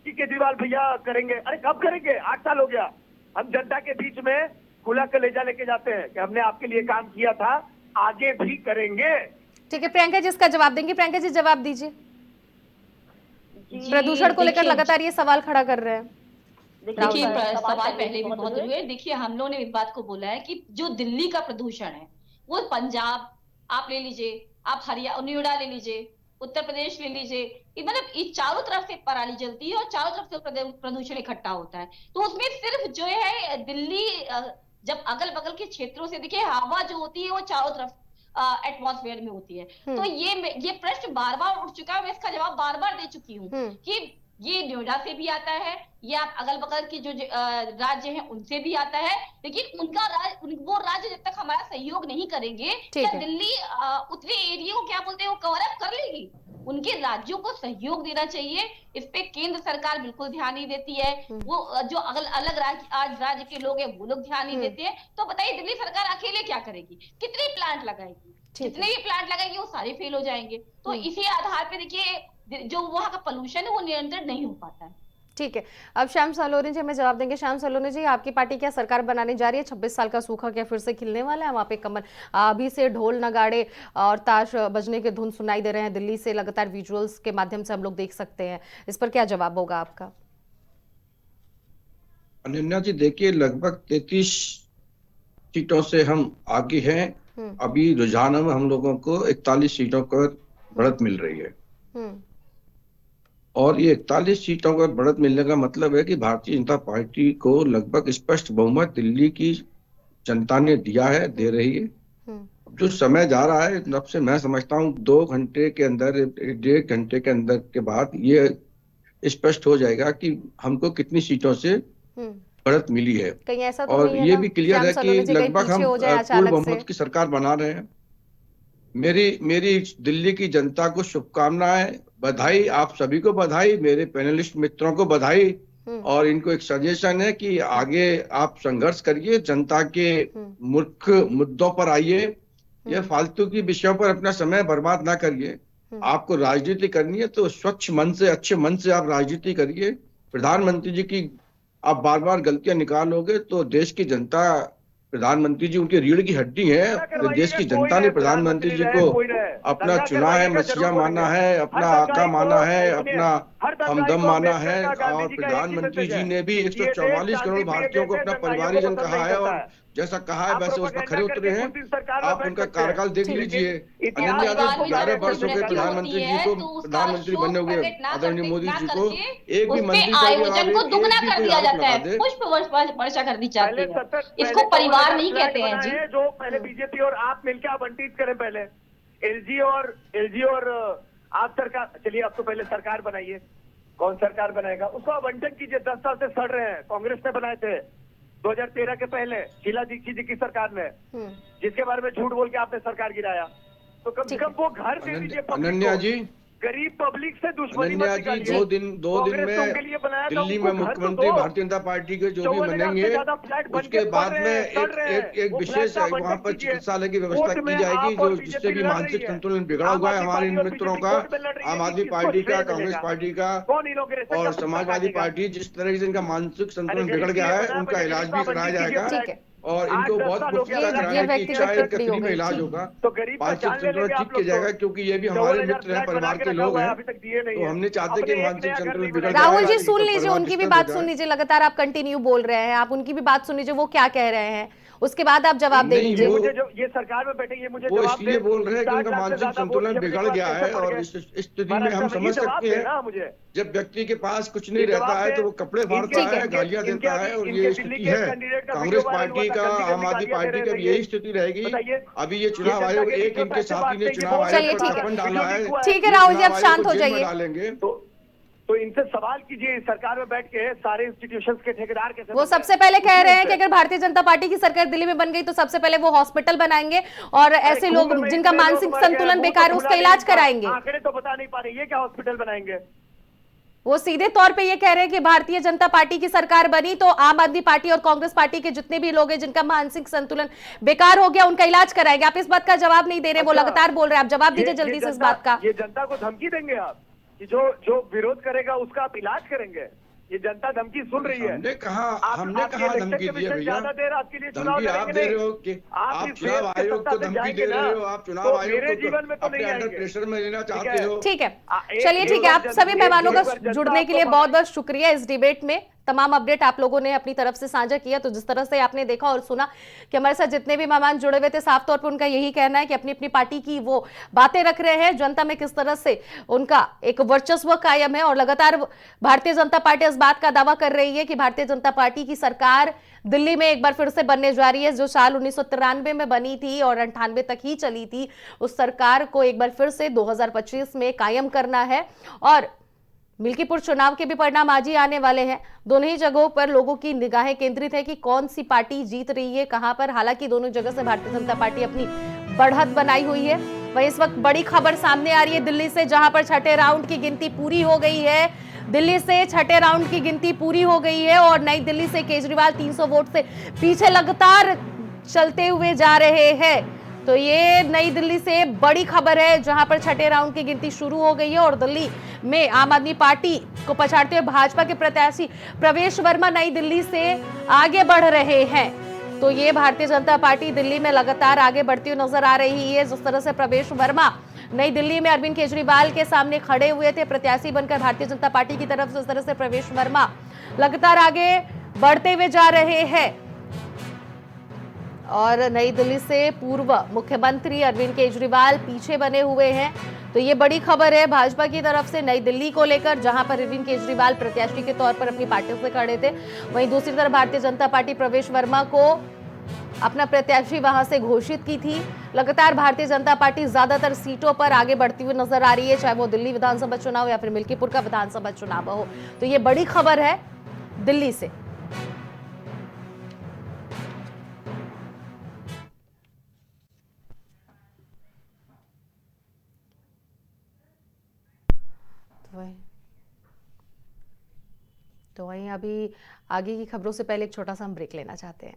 कि केजरीवाल भैया करेंगे। अरे कब करेंगे? 8 साल हो गया। हम जनता के बीच में खुला कलेजा लेके जाते हैं कि हमने आपके लिए काम किया था, आगे भी करेंगे। ठीक है, प्रियंका जी इसका जवाब देंगे। प्रियंका जी जवाब दीजिए। प्रदूषण को लेकर लगातार ये सवाल खड़ा कर रहे हैं। देखिए सवाल पहले भी बहुत हुए। देखिए हम लोगों ने इस बात को बोला है कि जो दिल्ली का प्रदूषण है वो पंजाब आप ले लीजिए, आप हरियाणा नोएडा ले लीजिए, उत्तर प्रदेश ले लीजिए, मतलब इस चारों तरफ से पराली जलती है और चारों तरफ से प्रदूषण इकट्ठा होता है। तो उसमें सिर्फ जो है दिल्ली, जब अगल बगल के क्षेत्रों से देखिए हवा जो होती है वो चारों तरफ एटमॉस्फेयर में होती है। तो ये प्रश्न बार बार उठ चुका है, मैं इसका जवाब बार बार दे चुकी हूँ कि ये नोएडा से भी आता है, ये आप अगल बगल के जो राज्य हैं उनसे भी आता है, लेकिन वो राज्य जब तक हमारा सहयोग नहीं करेंगे, क्या दिल्ली उतने एरिया को क्या बोलते हैं वो कवर अप कर लेगी? उनके राज्यों को सहयोग देना चाहिए। इस पे केंद्र सरकार बिल्कुल ध्यान नहीं देती है। वो जो अलग राज्य के लोग हैं वो लोग ध्यान नहीं देते हैं। तो बताइए दिल्ली सरकार अकेले क्या करेगी? कितने प्लांट लगाएगी? जितने भी प्लांट लगाएगी वो सारे फेल हो जाएंगे। तो इसी आधार पे देखिए जो वहाँ का पोल्यूशन है वो नियंत्रण नहीं हो पाता है। ठीक है, अब श्याम सलोनी जी हमें जवाब देंगे। श्याम सलोनी जी, आपकी पार्टी क्या सरकार बनाने जा रही है? 26 साल का सूखा क्या फिर से खिलने वाला है? वहाँ पे कमल अभी से ढोल नगाड़े और ताश बजने के धुन सुनाई दे रहे हैं दिल्ली से, लगातार विजुअल्स के माध्यम से हम लोग देख सकते हैं। इस पर क्या जवाब होगा आपका? अनन्या जी देखिए, लगभग 33 सीटों से हम आगे हैं। अभी रुझानों में हम लोगों को 41 सीटों पर बढ़त मिल रही है और ये 41 सीटों पर बढ़त मिलने का मतलब है कि भारतीय जनता पार्टी को लगभग स्पष्ट बहुमत दिल्ली की जनता ने दिया है, दे रही है। जो समय जा रहा है तब से मैं समझता हूँ 2 घंटे के अंदर, 1.5 घंटे के अंदर के बाद ये स्पष्ट हो जाएगा कि हमको कितनी सीटों से बढ़त मिली है। ऐसा तो और ये भी क्लियर है कि लगभग हम पूर्ण बहुमत की सरकार बना रहे हैं। मेरी दिल्ली की जनता को शुभकामनाएं, बधाई, आप सभी को बधाई, मेरे पैनलिस्ट मित्रों को बधाई। और इनको एक सजेशन है कि आगे आप संघर्ष करिए, जनता के मुख्य मुद्दों पर आइए, ये फालतू की विषयों पर अपना समय बर्बाद ना करिए। आपको राजनीति करनी है तो स्वच्छ मन से, अच्छे मन से आप राजनीति करिए। प्रधानमंत्री जी की आप बार बार गलतियां निकालोगे तो देश की जनता, प्रधानमंत्री जी उनकी रीढ़ की हड्डी है, देश की जनता ने प्रधानमंत्री जी को अपना चुना है, मसीहा माना है, अपना आका माना है, अपना हमदम माना है। और प्रधानमंत्री जी ने भी 144 करोड़ भारतीयों को अपना परिवारजन कहा है, और जैसा कहा है वैसे उस पर खरे उतरे हैं। आप उनका कार्यकाल देख लीजिए। अनन्या जी 11 वर्ष हो गए प्रधानमंत्री जी को, प्रधानमंत्री बने हुए आदरणीय मोदी जी को, एक भी मंत्री का आयोजन को दुगना कर दिया जाता है, पुष्प वर्षा कर दी जाती है। इसको परिवार नहीं कहते हैं जी। जो पहले बीजेपी और आप मिलकर आवंटित करें, पहले एलजी और आप सरकार, चलिए आप तो पहले सरकार बनाइए, कौन सरकार बनाएगा, उसको आवंटन कीजिए। 10 साल से सड़ रहे हैं, कांग्रेस ने बनाए थे 2013 के पहले शीला दीक्षित जी की सरकार में, जिसके बारे में झूठ बोल के आपने सरकार गिराया। तो कम से कम वो घर दे दीजिए। अनन्या जी, गरीब पब्लिक से दुश्मनी मत अनन्या जी, निकालिए। दो दिन में दिल्ली में मुख्यमंत्री भारतीय जनता पार्टी के जो भी बनेंगे, उसके बाद में एक विशेष वहाँ पर चिकित्सालय की व्यवस्था की जाएगी, जो जिससे भी मानसिक संतुलन बिगड़ा हुआ है हमारे इन मित्रों का, आम आदमी पार्टी का, कांग्रेस पार्टी का और समाजवादी पार्टी, जिस तरह से इनका मानसिक संतुलन बिगड़ गया है, उनका इलाज भी कराया जाएगा। और इनको बहुत मुफ्त का कराने की इच्छा है, इनका फ्री में इलाज होगा, मानसिक संतुलन ठीक किया जाएगा, क्योंकि ये भी हमारे मित्र हैं, परिवार के लोग हैं, तो हमने चाहते कि मानसिक संतुलन बिगड़ जाए। राहुल जी सुन लीजिए, उनकी भी बात सुन लीजिए, लगातार आप कंटिन्यू बोल रहे हैं, आप उनकी भी बात सुन लीजिए, वो क्या कह रहे हैं, उसके बाद आप जवाब दे दीजिए। मुझे जो ये सरकार में बैठे, ये मुझे वो इसलिए बोल रहे हैं कि उनका मानसिक संतुलन बिगड़ गया है, और इस स्थिति में हम समझ सकते हैं, जब व्यक्ति के पास कुछ नहीं रहता है तो वो कपड़े फाड़ता है, गालियां देता है, और ये स्थिति है कांग्रेस पार्टी का, आम आदमी पार्टी का भी यही स्थिति रहेगी। अभी ये चुनाव आयोग, एक इनके साथी ने चुनाव आयोग पर टिप्पणी डाला है। ठीक है राहुल जी, अब शांत हो जाइए। डालेंगे तो इनसे सवाल कीजिए, सरकार में बैठ के सारे इंस्टीट्यूशंस के ठेकेदार कैसे, वो सबसे पहले कह रहे हैं कि अगर भारतीय जनता पार्टी की सरकार दिल्ली में बन गई तो सबसे पहले वो हॉस्पिटल बनाएंगे और ऐसे लोग जिनका मानसिक संतुलन बेकार है उसका इलाज कराएंगे। आंकड़े तो बता नहीं पा रहे, ये क्या हॉस्पिटल बनाएंगे? वो सीधे तौर पे ये कह रहे हैं कि भारतीय जनता पार्टी की सरकार बनी तो आम आदमी पार्टी और कांग्रेस पार्टी के जितने भी लोग हैं जिनका मानसिक संतुलन बेकार हो गया उनका इलाज कराएंगे। आप इस बात का जवाब नहीं दे रहे, वो लगातार बोल रहे हैं, आप जवाब दीजिए जल्दी से इस बात का। ये जनता को धमकी देंगे आप कि जो विरोध करेगा उसका आप इलाज करेंगे? ये जनता धमकी सुन रही है। हमने कहा धमकी दी है भैया? धमकी आप दे रहे हो कि आप चुनाव आयोग को धमकी दे रहे हो, आप चुनाव आयोग को अपने अंडर प्रेशर में लेना चाहते हो। ठीक है, चलिए ठीक है, आप सभी मेहमानों का जुड़ने के लिए बहुत बहुत शुक्रिया। इस डिबेट में तमाम अपडेट आप लोगों ने अपनी तरफ से साझा किया, तो जिस तरह से आपने देखा और सुना कि हमारे साथ जितने भी मेहमान जुड़े हुए थे, साफ तौर पर उनका यही कहना है कि अपनी अपनी पार्टी की वो बातें रख रहे हैं, जनता में किस तरह से उनका एक वर्चस्व कायम है, और लगातार भारतीय जनता पार्टी इस बात का दावा कर रही है कि भारतीय जनता पार्टी की सरकार दिल्ली में एक बार फिर से बनने जा रही है। जो साल 1993 में बनी थी और 98 तक ही चली थी, उस सरकार को एक बार फिर से 2025 में कायम करना है। और मिल्कीपुर चुनाव के भी परिणाम आज ही आने वाले हैं। दोनों ही जगहों पर लोगों की निगाहें केंद्रित है कि कौन सी पार्टी जीत रही है, कहां पर। हालांकि दोनों जगह से भारतीय जनता पार्टी अपनी बढ़त बनाई हुई है। वहीं इस वक्त बड़ी खबर सामने आ रही है दिल्ली से, जहां पर छठे राउंड की गिनती पूरी हो गई है। दिल्ली से छठे राउंड की गिनती पूरी हो गई है और नई दिल्ली से केजरीवाल 300 वोट से पीछे लगातार चलते हुए जा रहे हैं। तो ये नई दिल्ली से बड़ी खबर है, जहां पर छठे राउंड की गिनती शुरू हो गई है और दिल्ली में आम आदमी पार्टी को पछाड़ते हुए भाजपा के प्रत्याशी प्रवेश वर्मा नई दिल्ली से आगे बढ़ रहे हैं। तो ये भारतीय जनता पार्टी दिल्ली में लगातार आगे बढ़ती हुई नजर आ रही है। जिस तरह से प्रवेश वर्मा नई दिल्ली में अरविंद केजरीवाल के सामने खड़े हुए थे प्रत्याशी बनकर भारतीय जनता पार्टी की तरफ से, उस तरह से प्रवेश वर्मा लगातार आगे बढ़ते हुए जा रहे हैं। और नई दिल्ली से पूर्व मुख्यमंत्री अरविंद केजरीवाल पीछे बने हुए हैं। तो ये बड़ी खबर है भाजपा की तरफ से नई दिल्ली को लेकर, जहां पर अरविंद केजरीवाल प्रत्याशी के तौर पर अपनी पार्टी से खड़े थे। वहीं दूसरी तरफ भारतीय जनता पार्टी प्रवेश वर्मा को अपना प्रत्याशी वहां से घोषित की थी। लगातार भारतीय जनता पार्टी ज्यादातर सीटों पर आगे बढ़ती हुई नजर आ रही है, चाहे वो दिल्ली विधानसभा चुनाव या फिर मिल्कीपुर का विधानसभा चुनाव हो। तो ये बड़ी खबर है दिल्ली से। तो वहीं अभी आगे की खबरों से पहले एक छोटा सा हम ब्रेक लेना चाहते हैं।